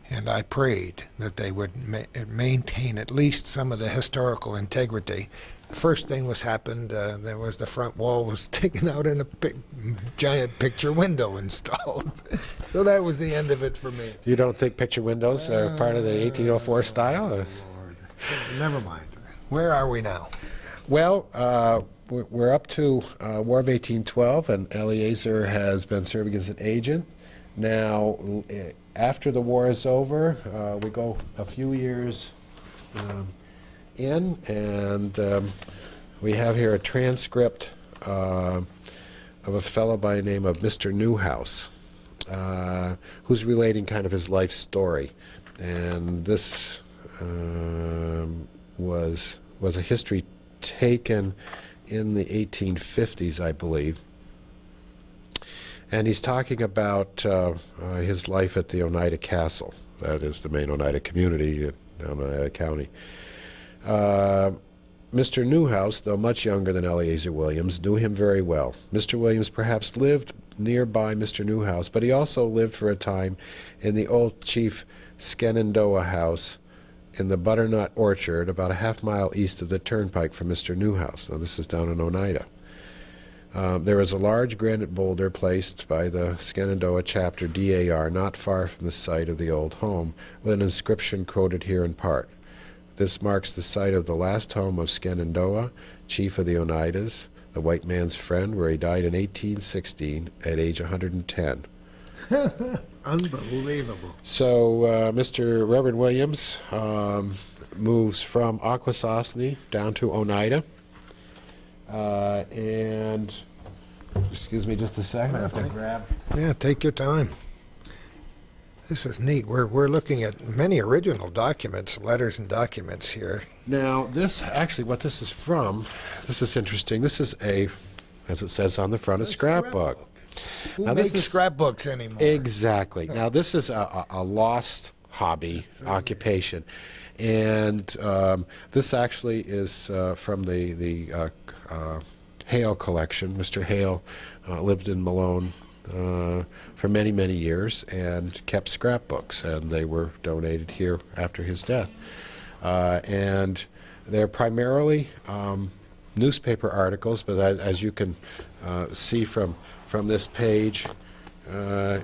[SPEAKER 1] and I prayed that they would maintain at least some of the historical integrity. The first thing happened, there was the front wall was taken out and a giant picture window installed. So that was the end of it for me.
[SPEAKER 2] You don't think picture windows are part of the 1804 style?
[SPEAKER 1] Lord. Never mind. Where are we now?
[SPEAKER 2] Well, we're up to War of 1812, and Eleazar has been serving as an agent. Now, after the war is over, we go a few years in, and we have here a transcript of a fellow by the name of Mr. Newhouse, who's relating kind of his life story. And this was a history taken in the 1850s, I believe. And he's talking about his life at the Oneida Castle. That is the main Oneida community in Oneida County. Mr. Newhouse, though much younger than Eleazar Williams, knew him very well. Mr. Williams perhaps lived nearby Mr. Newhouse, but he also lived for a time in the old Chief Shenandoah house in the butternut orchard about a half-mile east of the turnpike from Mr. Newhouse. Now, this is down in Oneida. There is a large granite boulder placed by the Shenandoah chapter DAR not far from the site of the old home, with an inscription quoted here in part. This marks the site of the last home of Shenandoah, chief of the Oneidas, the white man's friend, where he died in 1816 at age 110.
[SPEAKER 1] Unbelievable.
[SPEAKER 2] So Mr. Reverend Williams moves from Akwesasne down to Oneida. And, excuse me just a second, I have to grab.
[SPEAKER 1] Yeah, take your time. This is neat. We're looking at many original documents, letters and documents here.
[SPEAKER 2] Now, this, actually, what this is from, this is interesting. This is a, as it says on the front, a scrapbook.
[SPEAKER 1] Who
[SPEAKER 2] Now, this
[SPEAKER 1] makes
[SPEAKER 2] is-
[SPEAKER 1] scrapbooks anymore?
[SPEAKER 2] Exactly. Now, this is a lost hobby, occupation. And this actually is from the Hale collection. Mr. Hale lived in Malone for many, many years and kept scrapbooks, and they were donated here after his death. And they're primarily newspaper articles, but as you can see from this page, there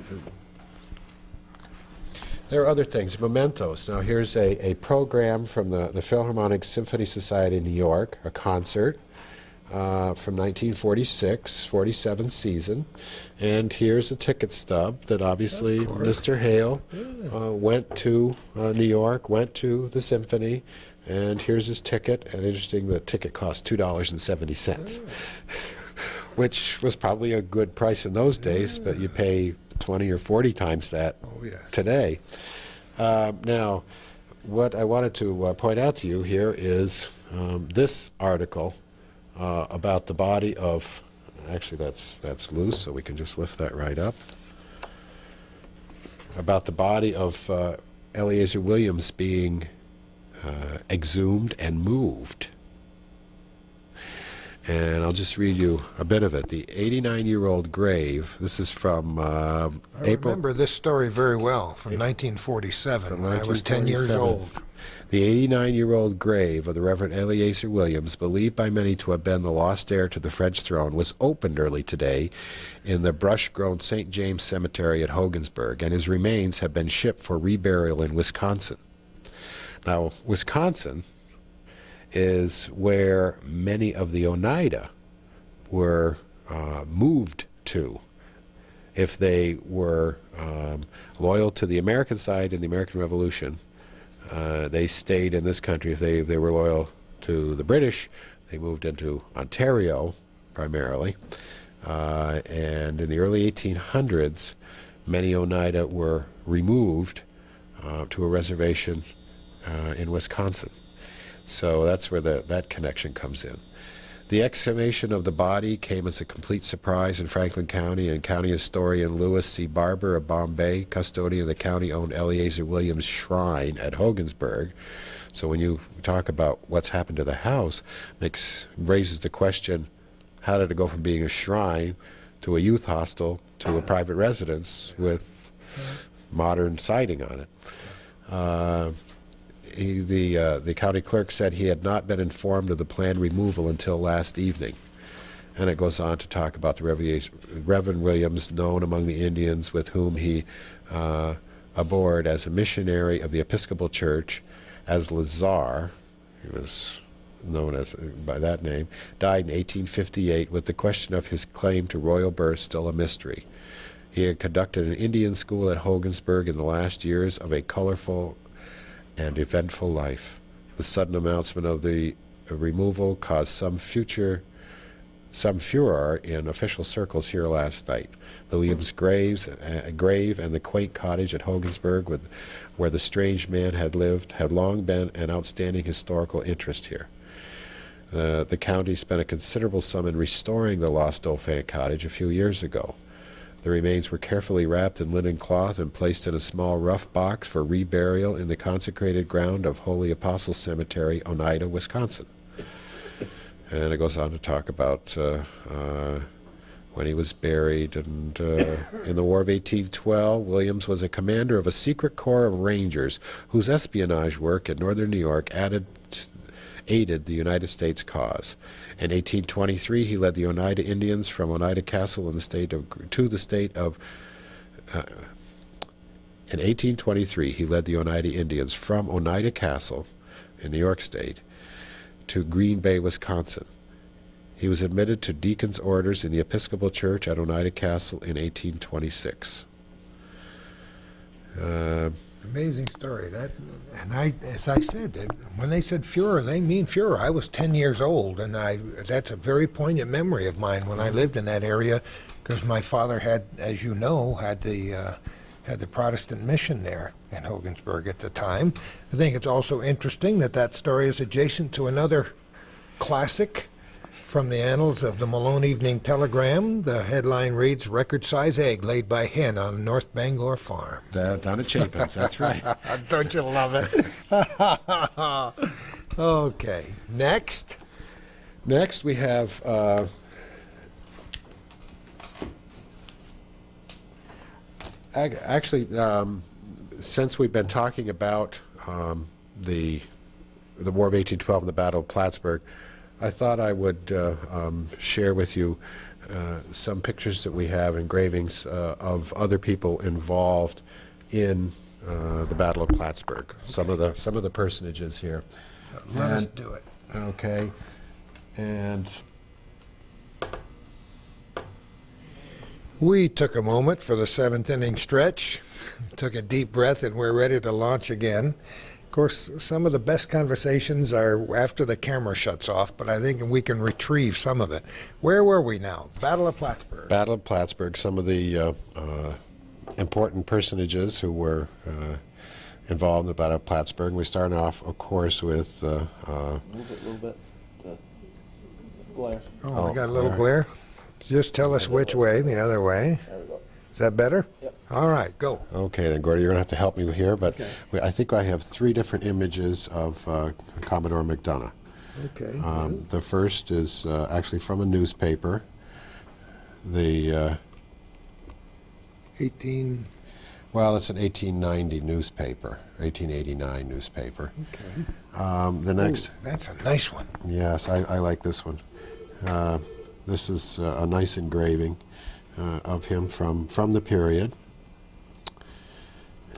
[SPEAKER 2] are other things, mementos. Now here's a program from the Philharmonic Symphony Society in New York, a concert from 1946-47 season. And here's a ticket stub that obviously Mr. Hale went to New York, went to the symphony, and here's his ticket. And interesting, the ticket cost $2.70, which was probably a good price in those days, but you pay 20 or 40 times that today. Now, what I wanted to point out to you here is this article about the body of, actually that's loose, so we can just lift that right up, about the body of Eleazar Williams being exhumed and moved. And I'll just read you a bit of it. The 89-year-old grave, this is from
[SPEAKER 1] I
[SPEAKER 2] April.
[SPEAKER 1] remember this story very well, from 1947, when I was 10 years
[SPEAKER 2] 1947.
[SPEAKER 1] old.
[SPEAKER 2] The 89-year-old grave of the Reverend Eleazar Williams, believed by many to have been the lost heir to the French throne, was opened early today in the brush-grown St. James Cemetery at Hogansburg, and his remains have been shipped for reburial in Wisconsin. Now, Wisconsin is where many of the Oneida were moved to. If they were loyal to the American side in the American Revolution, they stayed in this country. If they were loyal to the British, they moved into Ontario primarily. And in the early 1800s, many Oneida were removed to a reservation in Wisconsin. So that's where that connection comes in. The exhumation of the body came as a complete surprise in Franklin County, and county historian Lewis C. Barber of Bombay, custodian of the county-owned Eleazar Williams Shrine at Hogansburg. So when you talk about what's happened to the house, raises the question, how did it go from being a shrine to a youth hostel to a private residence with modern siding on it? The county clerk said he had not been informed of the planned removal until last evening. And it goes on to talk about the Reverend Williams, known among the Indians with whom he abhorred as a missionary of the Episcopal Church, as Lazar, he was known as by that name, died in 1858 with the question of his claim to royal birth still a mystery. He had conducted an Indian school at Hogansburg in the last years of a colorful and eventful life. The sudden announcement of the removal caused some furor in official circles here last night. The Williams grave and the quaint cottage at Hogansburg where the strange man had lived had long been an outstanding historical interest here. The county spent a considerable sum in restoring the lost Dauphin cottage a few years ago. The remains were carefully wrapped in linen cloth and placed in a small rough box for reburial in the consecrated ground of Holy Apostle Cemetery, Oneida, Wisconsin. And it goes on to talk about when he was buried. And in the War of 1812, Williams was a commander of a secret corps of Rangers whose espionage work in northern New York aided the United States cause. In 1823, he led the Oneida Indians from Oneida Castle in the state of In 1823, he led the Oneida Indians from Oneida Castle in New York State to Green Bay, Wisconsin. He was admitted to deacon's orders in the Episcopal Church at Oneida Castle in 1826.
[SPEAKER 1] Amazing story. As I said, when they said Fuhrer, they mean Fuhrer. I was 10 years old, and that's a very poignant memory of mine when I lived in that area, because my father had, as you know, had had the Protestant mission there in Hogansburg at the time. I think it's also interesting that that story is adjacent to another classic from the annals of the Malone Evening Telegram. The headline reads, "Record-size egg laid by hen on North Bangor farm."
[SPEAKER 2] Down at Chapin's, that's right.
[SPEAKER 1] Don't you love it? Okay, next.
[SPEAKER 2] Next, we have actually, since we've been talking about the War of 1812 and the Battle of Plattsburgh, I thought I would share with you some pictures that we have, engravings of other people involved in the Battle of Plattsburgh. Some of the personages here.
[SPEAKER 1] Let us do it.
[SPEAKER 2] Okay, and
[SPEAKER 1] We took a moment for the seventh inning stretch, took a deep breath, and we're ready to launch again. Of course, some of the best conversations are after the camera shuts off, but I think we can retrieve some of it. Where were we now? Battle of Plattsburgh.
[SPEAKER 2] Battle of Plattsburgh, some of the important personages who were involved in the Battle of Plattsburgh. We start off, of course, with...
[SPEAKER 3] little bit. Glare.
[SPEAKER 1] Oh, we got a little glare. Just tell us which way, the other way.
[SPEAKER 3] There we go.
[SPEAKER 1] Is that better?
[SPEAKER 3] Yep.
[SPEAKER 1] All right, go.
[SPEAKER 2] Okay, then, Gordy, you're going to have to help me here, but
[SPEAKER 3] Okay.
[SPEAKER 2] I think I have three different images of Commodore McDonough.
[SPEAKER 1] Okay.
[SPEAKER 2] The first is actually from a newspaper. The
[SPEAKER 1] 18.
[SPEAKER 2] well, it's an 1890 newspaper, 1889 newspaper.
[SPEAKER 1] Okay.
[SPEAKER 2] The next,
[SPEAKER 1] That's a nice one.
[SPEAKER 2] yes, I like this one. This is a nice engraving of him from the period.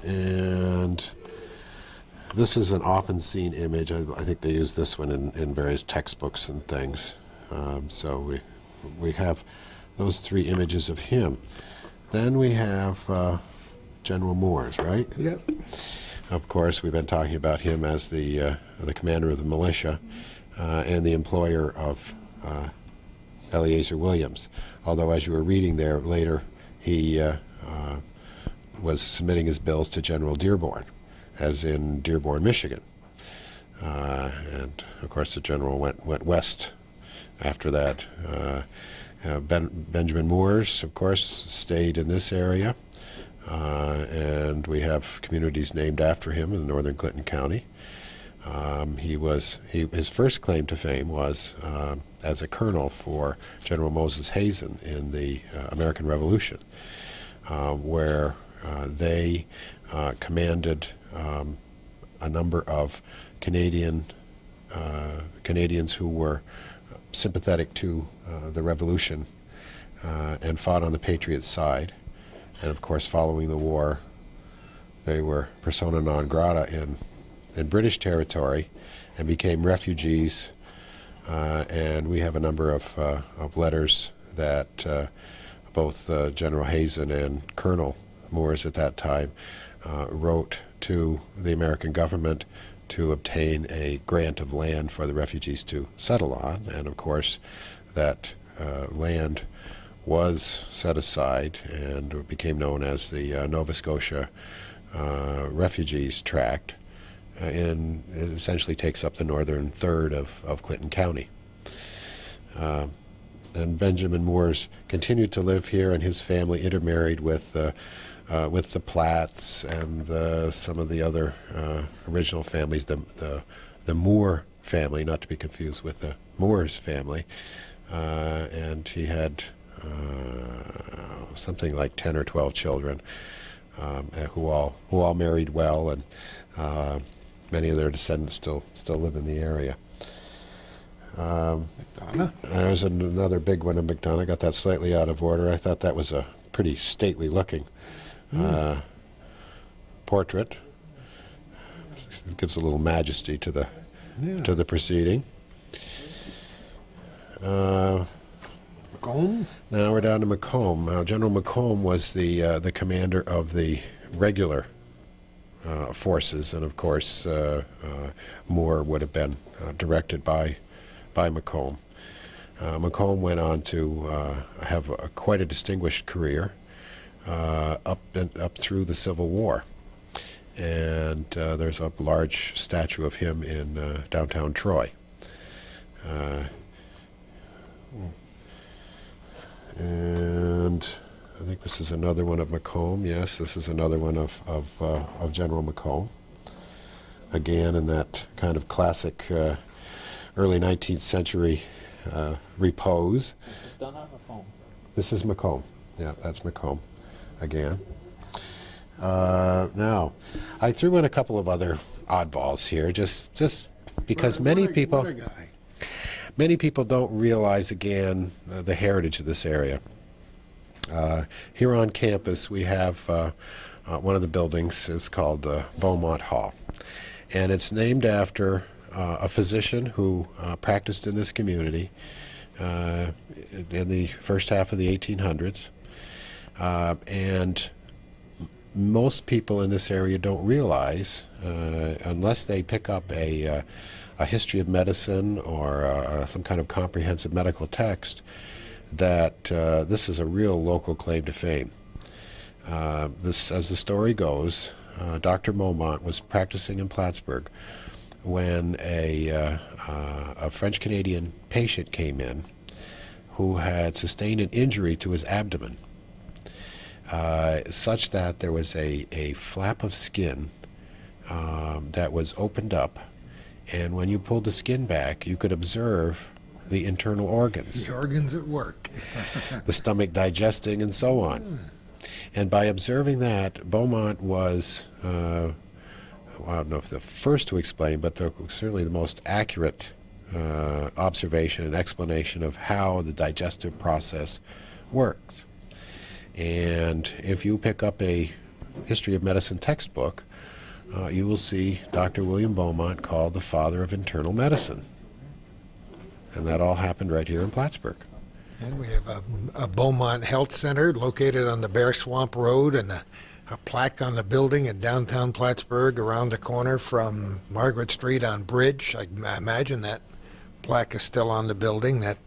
[SPEAKER 2] And this is an often seen image. I think they use this one in various textbooks and things. So we have those three images of him. Then we have General Moores, right?
[SPEAKER 1] Yep.
[SPEAKER 2] Of course, we've been talking about him as the commander of the militia and the employer of Eleazar Williams. Although, as you were reading there later, he was submitting his bills to General Dearborn, as in Dearborn, Michigan. And of course, the general went west after that. Benjamin Moores, of course, stayed in this area, and we have communities named after him in northern Clinton County. His first claim to fame was as a colonel for General Moses Hazen in the American Revolution, where they commanded a number of Canadians who were sympathetic to the Revolution and fought on the Patriots' side. And of course, following the war, they were persona non grata in British territory and became refugees. And we have a number of letters that both General Hazen and Colonel Moores at that time wrote to the American government to obtain a grant of land for the refugees to settle on. And of course, that land was set aside and became known as the Nova Scotia Refugees Tract, and it essentially takes up the northern third of Clinton County. And Benjamin Moores continued to live here, and his family intermarried with the Platts and some of the other original families, the Moore family, not to be confused with the Moores family. And he had something like 10 or 12 children who all married well, and many of their descendants still live in the area.
[SPEAKER 1] McDonough.
[SPEAKER 2] There's another big one in McDonough. Got that slightly out of order. I thought that was a pretty stately looking portrait. It gives a little majesty to the proceeding.
[SPEAKER 1] Macomb.
[SPEAKER 2] Now we're down to Macomb. General Macomb was the commander of the regular forces, and of course Moore would have been directed by Macomb. Macomb went on to have quite a distinguished career. up through the Civil War. And there's a large statue of him in downtown Troy. And I think this is another one of Macomb. Yes, this is another one of General Macomb. Again, in that kind of classic early 19th century repose.
[SPEAKER 3] Done on the phone.
[SPEAKER 2] This is Macomb. Yeah, that's Macomb again. Now, I threw in a couple of other oddballs here, just because many people don't realize, again, the heritage of this area. Here on campus, we have one of the buildings is called Beaumont Hall, and it's named after a physician who practiced in this community in the first half of the 1800s, and most people in this area don't realize, unless they pick up a history of medicine or some kind of comprehensive medical text, that this is a real local claim to fame. This, as the story goes, Dr. Beaumont was practicing in Plattsburgh when a French-Canadian patient came in who had sustained an injury to his abdomen, such that there was a flap of skin that was opened up, and when you pulled the skin back, you could observe the internal organs.
[SPEAKER 1] The organs at work.
[SPEAKER 2] The stomach digesting and so on. And by observing that, Beaumont was, I don't know if the first to explain, but certainly the most accurate observation and explanation of how the digestive process works. And if you pick up a history of medicine textbook, you will see Dr. William Beaumont called the father of internal medicine. And that all happened right here in Plattsburgh.
[SPEAKER 1] And we have a Beaumont Health Center located on the Bear Swamp Road, and a plaque on the building in downtown Plattsburgh around the corner from Margaret Street on Bridge. I imagine that plaque is still on the building. That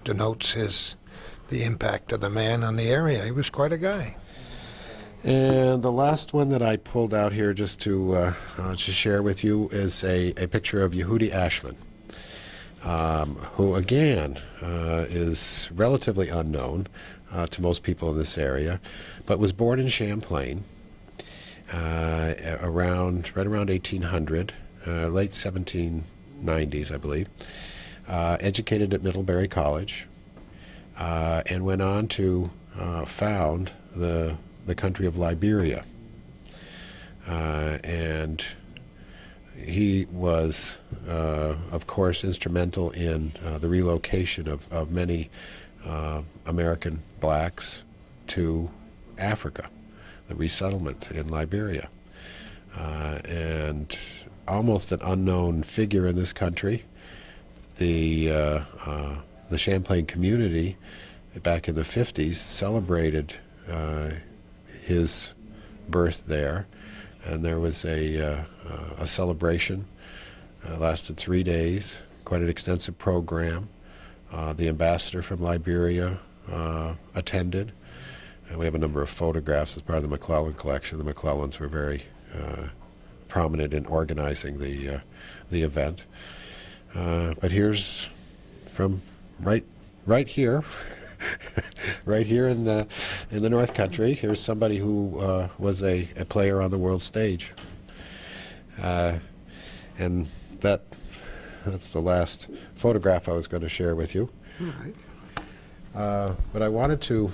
[SPEAKER 1] denotes the impact of the man on the area. He was quite a guy.
[SPEAKER 2] And the last one that I pulled out here just to share with you is a picture of Yehudi Ashman, who again is relatively unknown to most people in this area, but was born in Champlain right around 1800, late 1790s, I believe. Educated at Middlebury College, and went on to found the country of Liberia, and he was, of course, instrumental in the relocation of many American blacks to Africa, the resettlement in Liberia. And almost an unknown figure in this country. The Champlain community back in the 50s celebrated his birth there, and there was a celebration, lasted 3 days, quite an extensive program. The ambassador from Liberia attended, and we have a number of photographs as part of the McClellan collection. The McClellans were very prominent in organizing the event. But here's from right here, right here in the North Country. Here's somebody who was a player on the world stage, and that's the last photograph I was going to share with you.
[SPEAKER 1] All right.
[SPEAKER 2] But I wanted to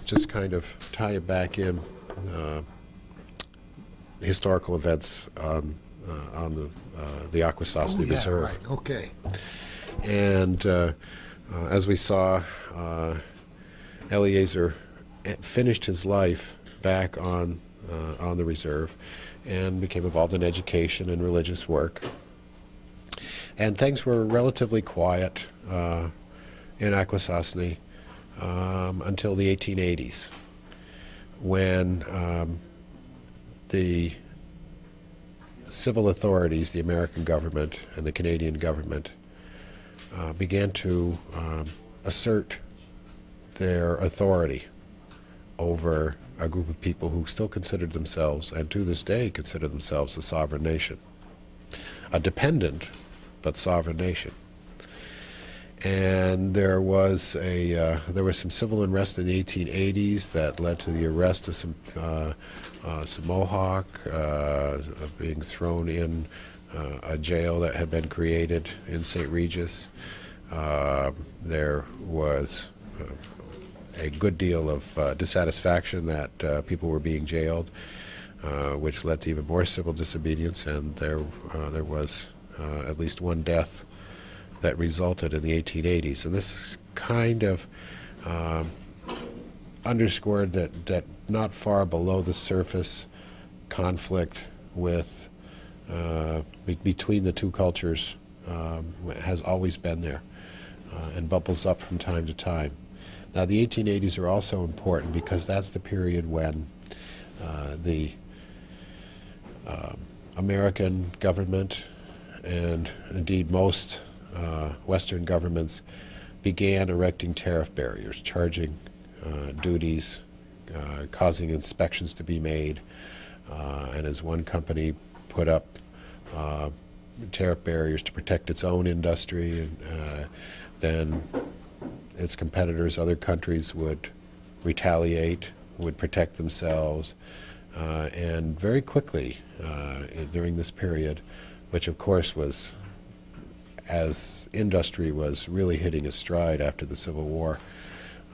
[SPEAKER 2] just kind of tie it back in historical events on the Akwesasne Reserve.
[SPEAKER 1] Right. Okay.
[SPEAKER 2] And as we saw, Eliezer finished his life back on the reserve and became involved in education and religious work. And things were relatively quiet in Akwesasne until the 1880s, when the civil authorities, the American government and the Canadian government, began to assert their authority over a group of people who still considered themselves, and to this day consider themselves, a sovereign nation. A dependent but sovereign nation. And there was some civil unrest in the 1880s that led to the arrest of some Mohawk being thrown in a jail that had been created in St. Regis. There was a good deal of dissatisfaction that people were being jailed, which led to even more civil disobedience, and there was at least one death that resulted in the 1880s. And this kind of underscored that not far below the surface conflict with between the two cultures has always been there and bubbles up from time to time. Now, the 1880s are also important because that's the period when the American government, and indeed most Western governments, began erecting tariff barriers, charging duties, causing inspections to be made, and as one company put up tariff barriers to protect its own industry, and then its competitors, other countries, would retaliate, would protect themselves, and very quickly during this period, which of course was as industry was really hitting its stride after the Civil War,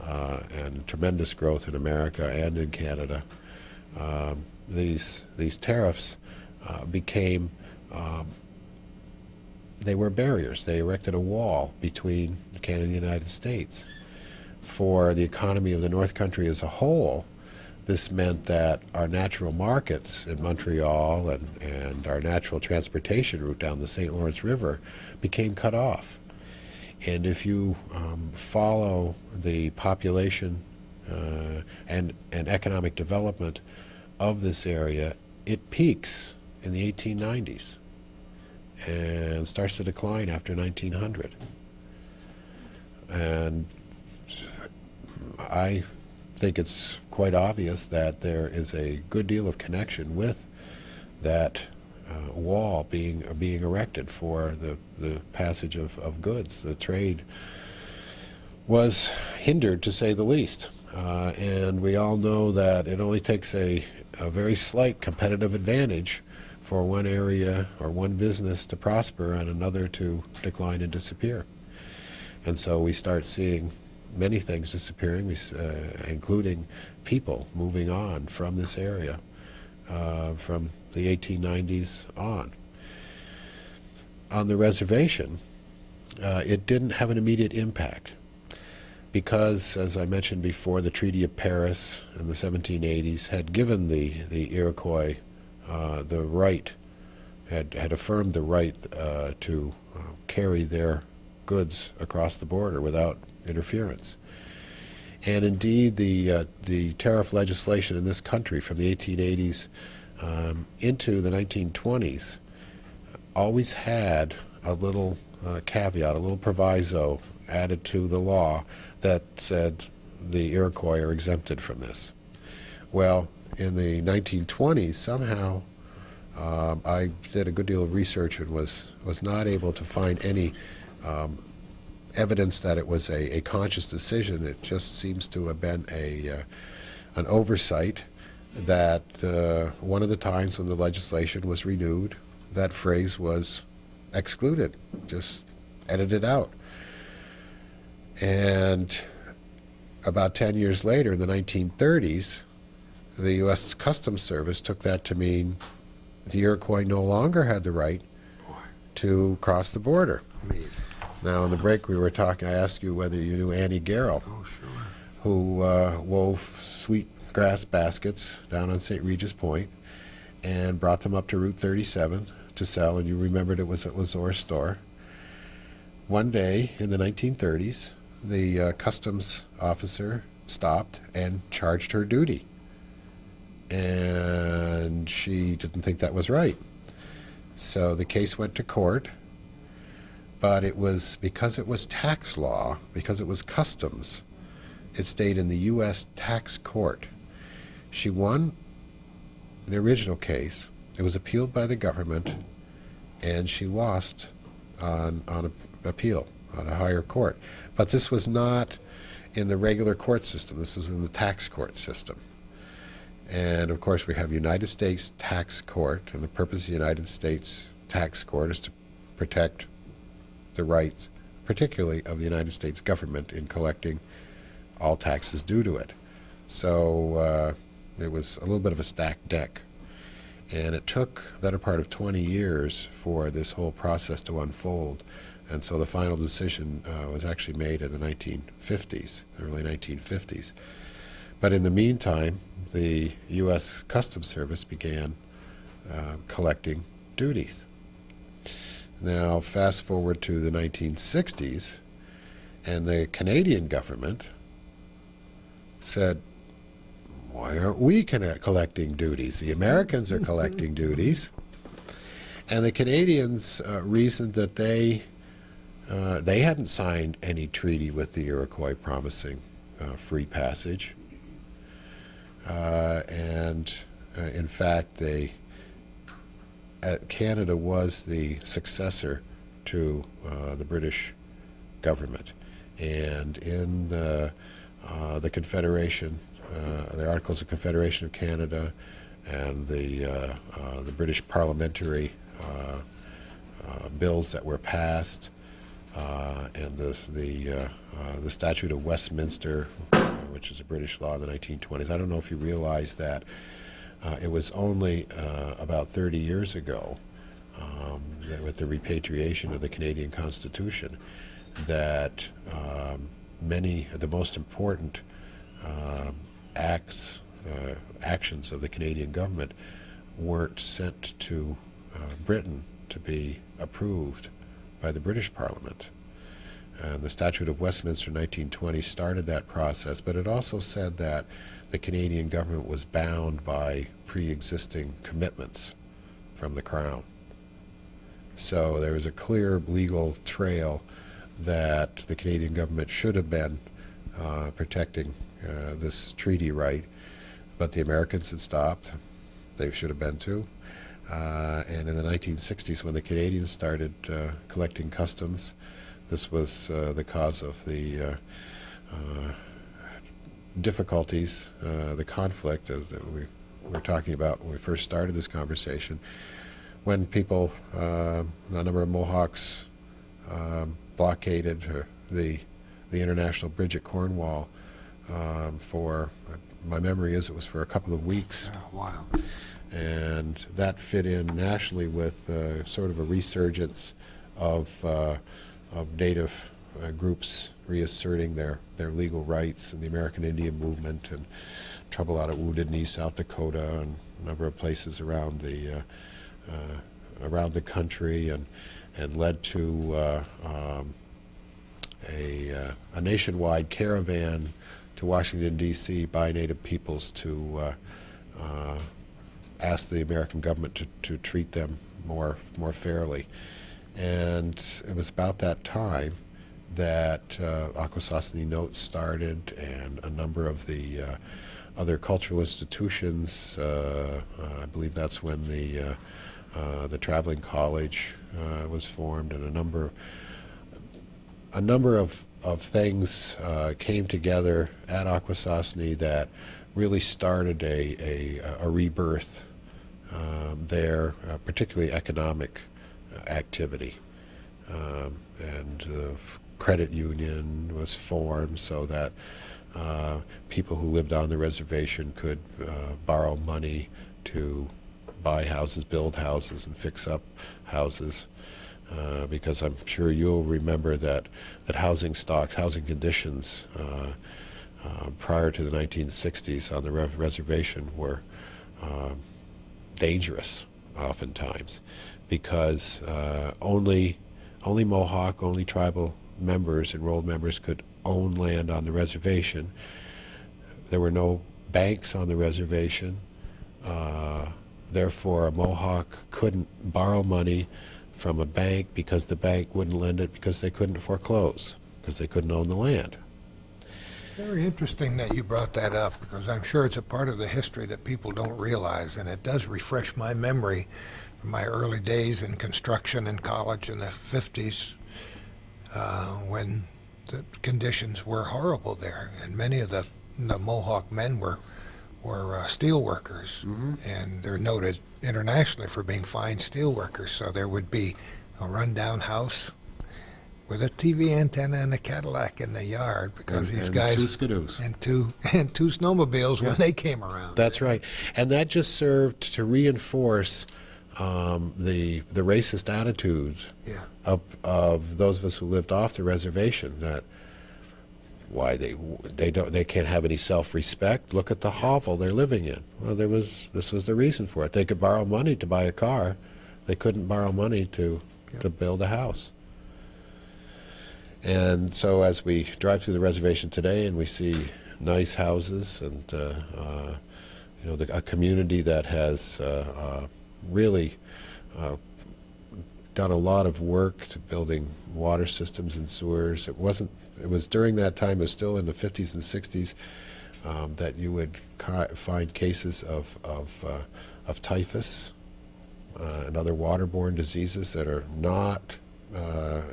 [SPEAKER 2] and tremendous growth in America and in Canada, these tariffs became they were barriers. They erected a wall between Canada and the United States. For the economy of the North Country as a whole, this meant that our natural markets in Montreal and our natural transportation route down the St. Lawrence River became cut off. And if you follow the population and economic development of this area, it peaks in the 1890s and starts to decline after 1900. And I think it's quite obvious that there is a good deal of connection with that wall being erected for the passage of goods. The trade was hindered, to say the least. And we all know that it only takes a very slight competitive advantage for one area or one business to prosper and another to decline and disappear. And so we start seeing many things disappearing, including people moving on from this area from the 1890s on. On the reservation, it didn't have an immediate impact because, as I mentioned before, the Treaty of Paris in the 1780s had given the Iroquois the right, had affirmed the right to carry their goods across the border without interference. And indeed, the tariff legislation in this country from the 1880s into the 1920s always had a little caveat, a little proviso added to the law that said the Iroquois are exempted from this. Well, in the 1920s, somehow I did a good deal of research and was not able to find any evidence that it was a conscious decision. It just seems to have been an oversight that one of the times when the legislation was renewed, that phrase was excluded, just edited out. And about 10 years later, in the 1930s, the U.S. Customs Service took that to mean the Iroquois no longer had the right to cross the border. Now, in the break we were talking, I asked you whether you knew Annie Garrow, who wove sweet grass baskets down on St. Regis Point and brought them up to Route 37 to sell, and you remembered it was at Lazore's store. One day in the 1930s, the customs officer stopped and charged her duty. And she didn't think that was right. So the case went to court, but it was because it was tax law, because it was customs, it stayed in the U.S. tax court. She won the original case. It was appealed by the government, and she lost on appeal on a higher court. But this was not in the regular court system. This was in the tax court system. And of course, we have United States Tax Court, and the purpose of the United States Tax Court is to protect the rights, particularly of the United States government, in collecting all taxes due to it. So it was a little bit of a stacked deck. And it took the better part of 20 years for this whole process to unfold. And so the final decision was actually made in the 1950s, early 1950s. But in the meantime, the U.S. Customs Service began collecting duties. Now, fast forward to the 1960s, and the Canadian government said, why aren't we collecting duties? The Americans are collecting duties. And the Canadians reasoned that they hadn't signed any treaty with the Iroquois promising free passage. And in fact, Canada was the successor to the British government. And in the Confederation, the Articles of Confederation of Canada and the British parliamentary bills that were passed, and the Statute of Westminster, which is a British law in the 1920s. I don't know if you realize that it was only about 30 years ago, with the repatriation of the Canadian Constitution, that many of the most important actions of the Canadian government weren't sent to Britain to be approved by the British Parliament. And the Statute of Westminster 1920 started that process, but it also said that the Canadian government was bound by pre-existing commitments from the Crown. So there was a clear legal trail that the Canadian government should have been protecting this treaty right, but the Americans had stopped. They should have been too. And in the 1960s, when the Canadians started collecting customs, this was the cause of the difficulties, the conflict that we were talking about when we first started this conversation, when people, a number of Mohawks blockaded the international bridge at Cornwall for, my memory is it was for a couple of weeks.
[SPEAKER 4] Oh, wow.
[SPEAKER 2] And that fit in nationally with sort of a resurgence of Native groups reasserting their legal rights, and the American Indian movement, and trouble out of Wounded Knee, South Dakota, and a number of places around the country, and led to a nationwide caravan to Washington, D.C. by Native peoples to ask the American government to treat them more fairly. And it was about that time that Akwesasne Notes started, and a number of the other cultural institutions. I believe that's when the traveling college was formed, and a number of things came together at Akwesasne that really started a rebirth there, particularly economic activity. And the credit union was formed so that people who lived on the reservation could borrow money to buy houses, build houses, and fix up houses. Because I'm sure you'll remember that housing stocks, housing conditions prior to the 1960s on the reservation were dangerous oftentimes, because only Mohawk, only tribal members, enrolled members, could own land on the reservation. There were no banks on the reservation. Therefore, a Mohawk couldn't borrow money from a bank because the bank wouldn't lend it, because they couldn't foreclose, because they couldn't own the land.
[SPEAKER 1] Very interesting that you brought that up, because I'm sure it's a part of the history that people don't realize, and it does refresh my memory from my early days in construction in college in the 50s, when the conditions were horrible there, and many of the Mohawk men were steel workers, and they're noted internationally for being fine steel workers. So there would be a rundown house with a TV antenna and a Cadillac in the yard, because these
[SPEAKER 2] and
[SPEAKER 1] guys
[SPEAKER 2] two skidoos.
[SPEAKER 1] and two snowmobiles when they came around.
[SPEAKER 2] That's right, and that just served to reinforce the racist attitudes
[SPEAKER 1] Yeah.
[SPEAKER 2] of those of us who lived off the reservation. That why they can't have any self-respect. Look at the hovel they're living in. Well, this was the reason for it. They could borrow money to buy a car. They couldn't borrow money to build a house. And so as we drive through the reservation today and we see nice houses and a community that has really done a lot of work to building water systems and sewers. It was during that time, it was still in the 50s and 60s, that you would find cases of typhus and other waterborne diseases that are not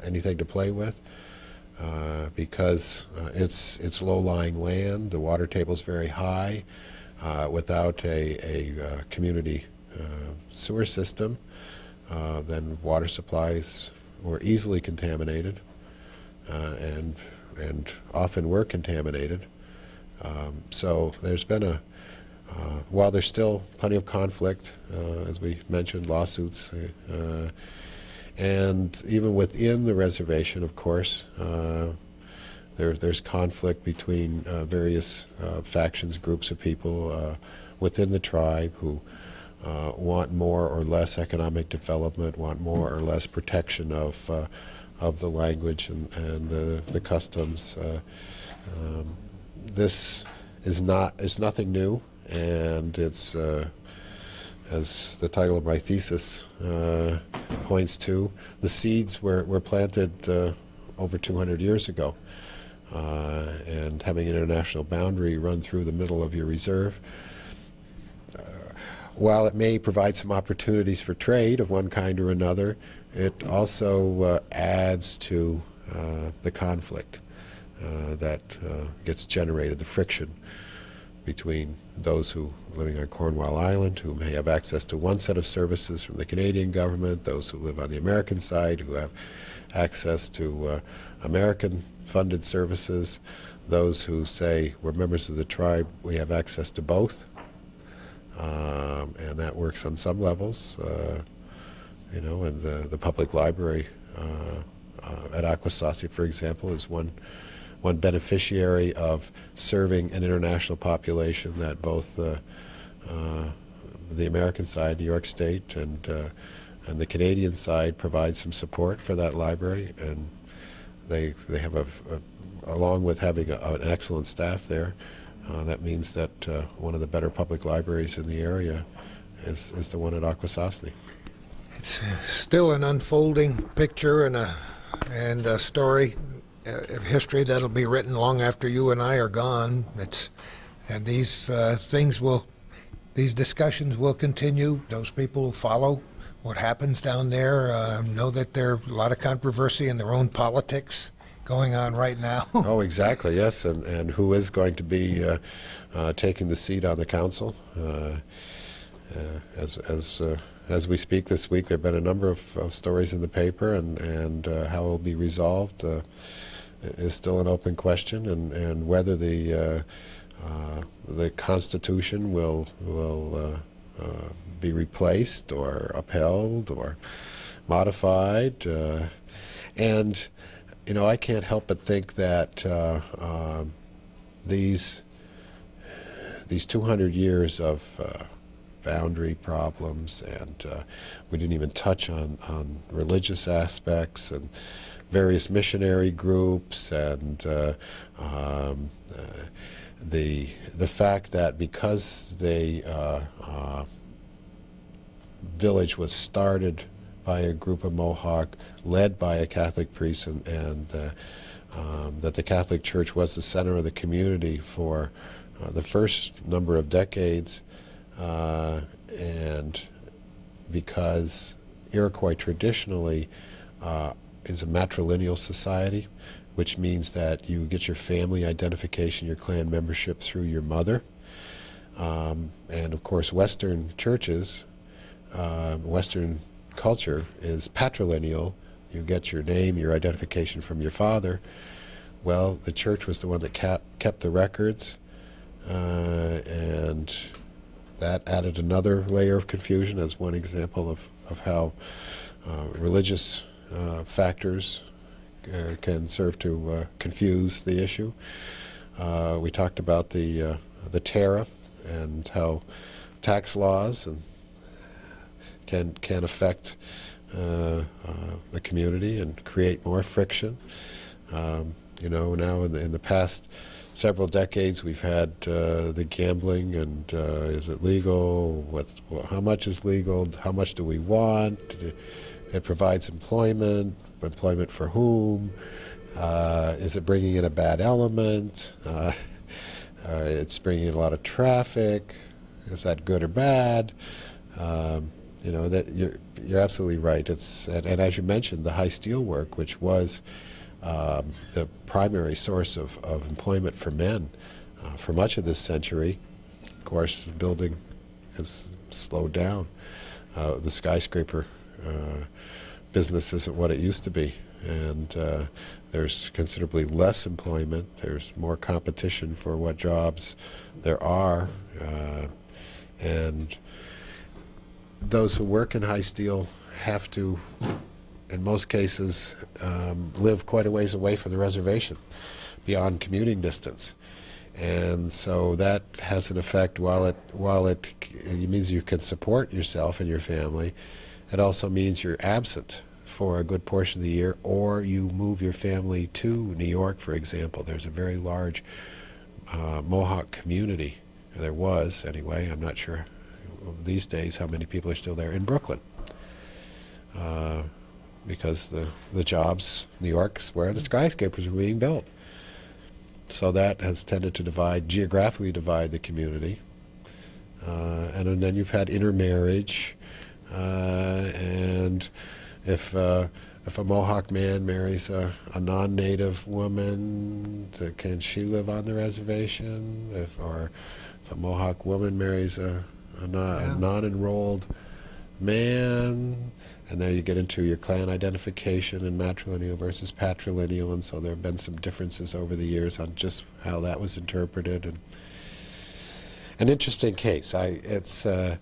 [SPEAKER 2] anything to play with. Because it's low-lying land, the water table is very high. Without a community sewer system, then water supplies were easily contaminated, and often were contaminated. So there's been while there's still plenty of conflict, as we mentioned, lawsuits. And even within the reservation, of course, there's conflict between various factions, groups of people within the tribe who want more or less economic development, want more or less protection of the language and the customs. This is nothing new, and it's as the title of my thesis points to, the seeds were planted over 200 years ago. And having an international boundary run through the middle of your reserve, while it may provide some opportunities for trade of one kind or another, it also adds to the conflict that gets generated, the friction between those who are living on Cornwall Island, who may have access to one set of services from the Canadian government, those who live on the American side, who have access to American-funded services, those who say, we're members of the tribe, we have access to both, and that works on some levels, and the public library at Akwesasne, for example, is one beneficiary of serving an international population that both the American side, New York State, and the Canadian side provide some support for that library, and they have along with having an excellent staff there, that means that one of the better public libraries in the area is the one at Akwesasne.
[SPEAKER 1] It's still an unfolding picture and a story of history that'll be written long after you and I are gone. And these these discussions will continue. Those people who follow what happens down there know that there's a lot of controversy in their own politics going on right now.
[SPEAKER 2] Oh, exactly, yes, and who is going to be taking the seat on the council. As we speak this week, there have been a number of stories in the paper, and how it will be resolved is still an open question, and whether the Constitution will be replaced or upheld or modified, and I can't help but think that these 200 years of boundary problems, and we didn't even touch on religious aspects and various missionary groups, and the fact that because the village was started by a group of Mohawk, led by a Catholic priest, and that the Catholic Church was the center of the community for the first number of decades, and because Iroquois traditionally is a matrilineal society, which means that you get your family identification, your clan membership through your mother. And of course, Western churches, Western culture is patrilineal. You get your name, your identification from your father. Well, the church was the one that kept the records, and that added another layer of confusion as one example of how religious factors can serve to confuse the issue. We talked about the tariff and how tax laws can affect the community and create more friction. You know, now in the past several decades, we've had the gambling and is it legal? How much is legal? How much do we want? It provides employment. Employment for whom? Is it bringing in a bad element? It's bringing in a lot of traffic. Is that good or bad? You know, that you're absolutely right. And as you mentioned, the high steel work, which was the primary source of employment for men for much of this century. Of course, building has slowed down. The skyscraper business isn't what it used to be, and there's considerably less employment. There's more competition for what jobs there are, and those who work in high steel have to, in most cases, live quite a ways away from the reservation, beyond commuting distance. And so that has an effect. While it means you can support yourself and your family, it also means you're absent for a good portion of the year, or you move your family to New York, for example. There's a very large Mohawk community. There was, anyway. I'm not sure these days how many people are still there in Brooklyn, because the jobs, New York's where the skyscrapers were being built. So that has tended to geographically divide the community. And then you've had intermarriage, and if a Mohawk man marries a non-native woman, can she live on the reservation? If a Mohawk woman marries a non-enrolled man, and then you get into your clan identification and matrilineal versus patrilineal, and so there have been some differences over the years on just how that was interpreted. And an interesting case. I've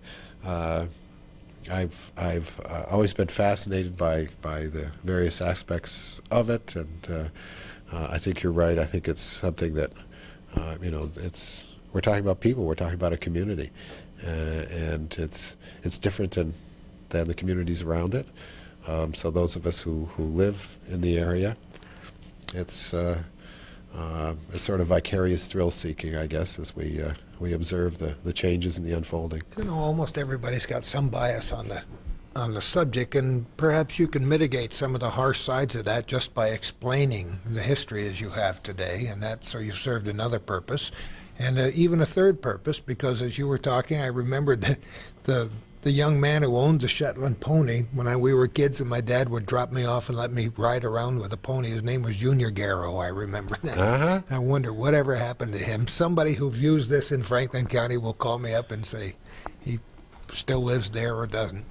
[SPEAKER 2] always been fascinated by the various aspects of it, and I think you're right. I think it's something that we're talking about people. We're talking about a community, and it's different than the communities around it. So those of us who live in the area, it's sort of vicarious thrill-seeking, I guess, as we observe the changes in the unfolding.
[SPEAKER 1] You know, almost everybody's got some bias on the subject, and perhaps you can mitigate some of the harsh sides of that just by explaining the history as you have today, and so you've served another purpose, and even a third purpose, because as you were talking, I remembered the young man who owned the Shetland pony when we were kids, and my dad would drop me off and let me ride around with a pony. His name was Junior Garrow, I remember that.
[SPEAKER 2] Uh-huh.
[SPEAKER 1] I wonder whatever happened to him. Somebody who views this in Franklin County will call me up and say he still lives there or doesn't.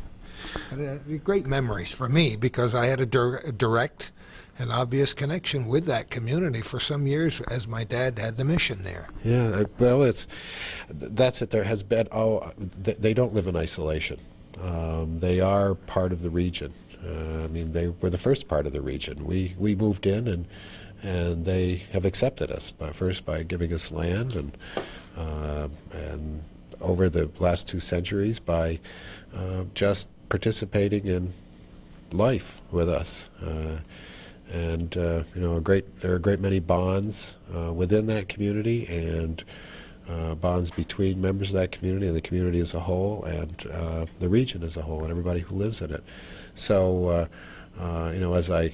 [SPEAKER 1] But, great memories for me, because I had a direct and obvious connection with that community for some years, as my dad had the mission there.
[SPEAKER 2] Yeah, well, that's it. There has been, they don't live in isolation. They are part of the region. I mean, they were the first part of the region. We moved in, and they have accepted us, first by giving us land, and over the last 2 centuries by just participating in life with us. And there are a great many bonds within that community, and bonds between members of that community and the community as a whole, and the region as a whole, and everybody who lives in it. So, as I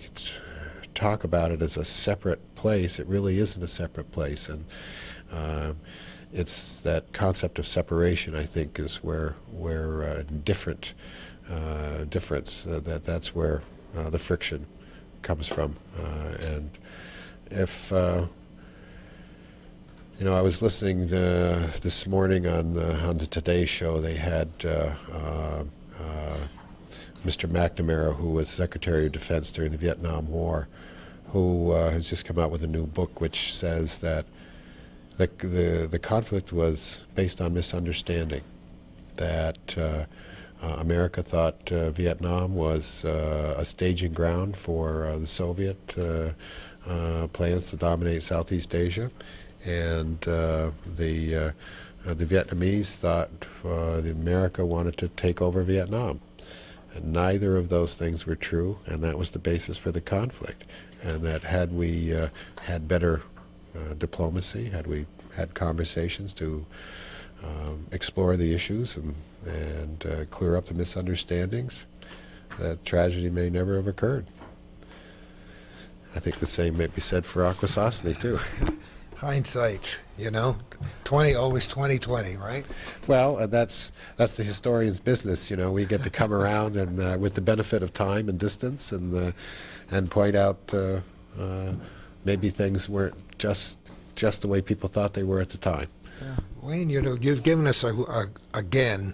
[SPEAKER 2] talk about it as a separate place, it really isn't a separate place. And it's that concept of separation, I think, is where difference, that's where the friction comes from. And if I was listening this morning on the Today Show. They had Mr. McNamara, who was Secretary of Defense during the Vietnam War, who has just come out with a new book which says that the conflict was based on misunderstanding, that America thought Vietnam was a staging ground for the Soviet plans to dominate Southeast Asia, and the Vietnamese thought America wanted to take over Vietnam. And neither of those things were true, and that was the basis for the conflict. And that had we had better diplomacy, had we had conversations to explore the issues and clear up the misunderstandings, that tragedy may never have occurred. I think the same may be said for Akwesasne, too.
[SPEAKER 1] Hindsight, 2020, right?
[SPEAKER 2] Well, that's the historian's business. We get to come around and with the benefit of time and distance, and point out maybe things weren't just the way people thought they were at the time.
[SPEAKER 1] Yeah. Wayne, you've given us again.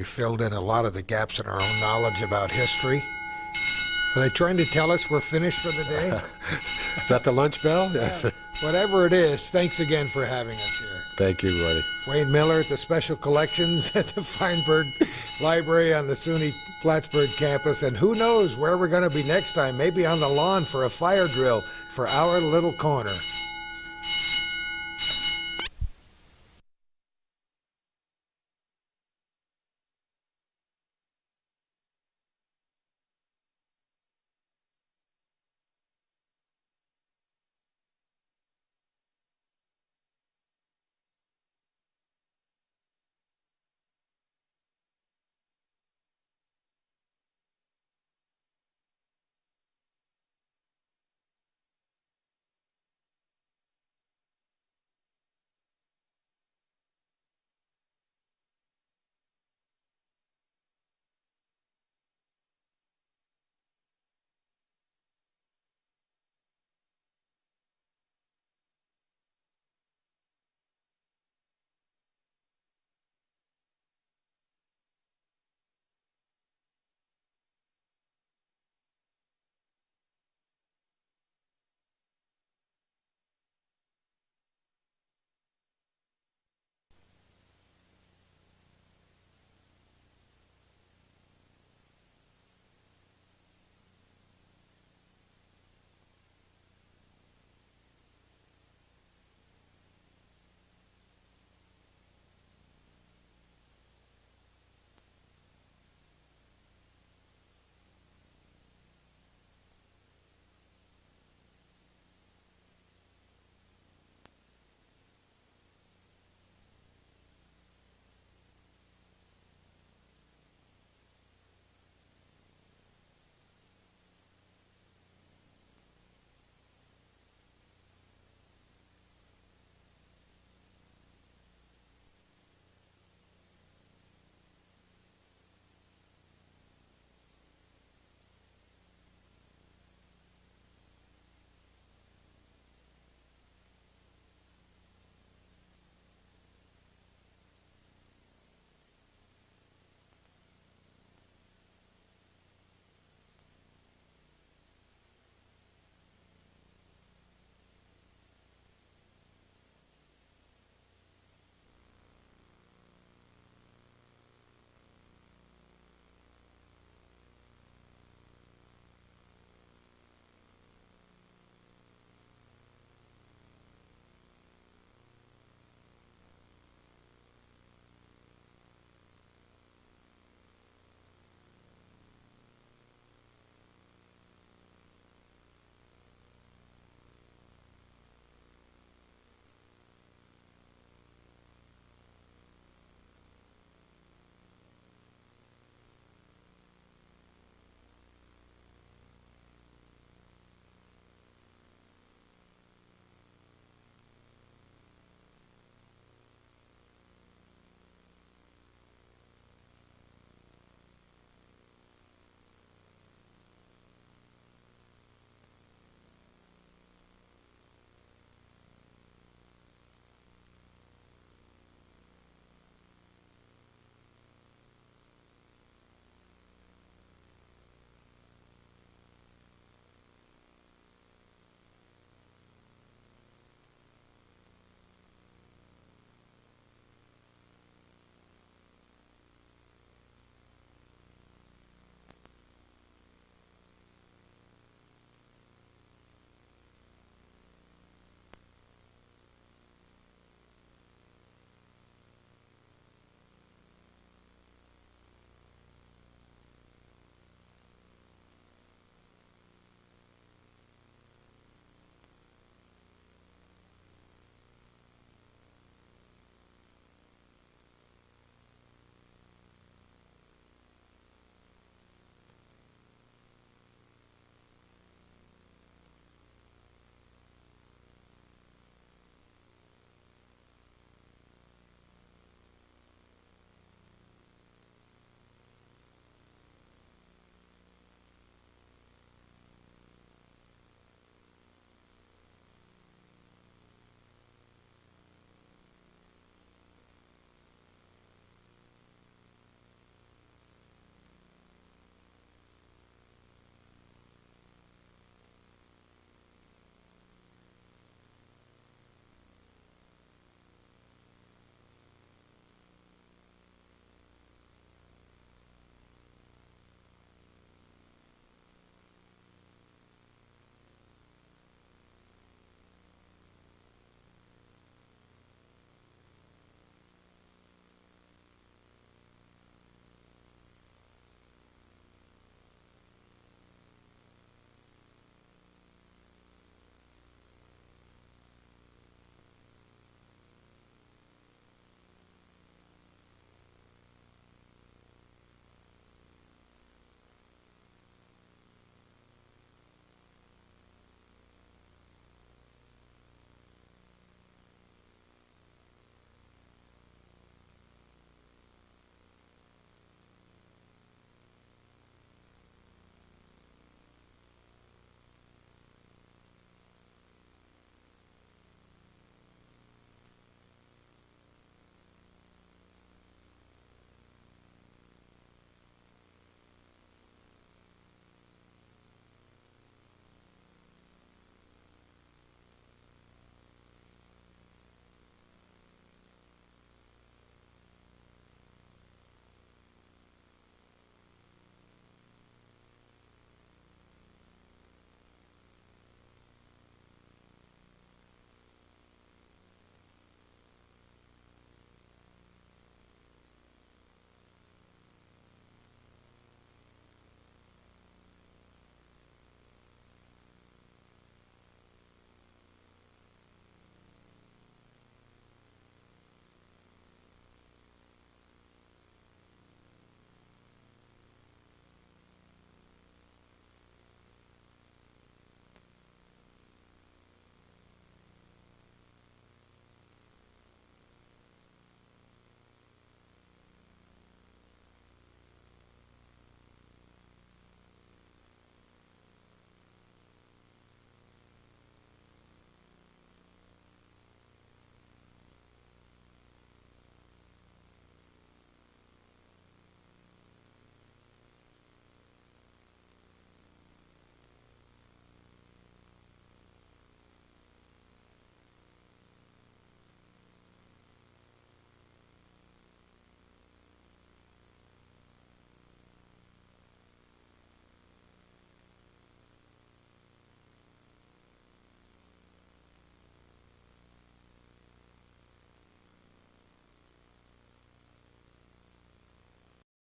[SPEAKER 1] Filled in a lot of the gaps in our own knowledge about history. Are they trying to tell us we're finished for the day?
[SPEAKER 2] Is that the lunch bell? Yes.
[SPEAKER 1] Whatever it is, thanks again for having us here.
[SPEAKER 2] Thank you, Roddy.
[SPEAKER 1] Wayne Miller at the Special Collections at the Feinberg Library on the SUNY Plattsburgh campus. And who knows where we're going to be next time, maybe on the lawn for a fire drill for our little corner.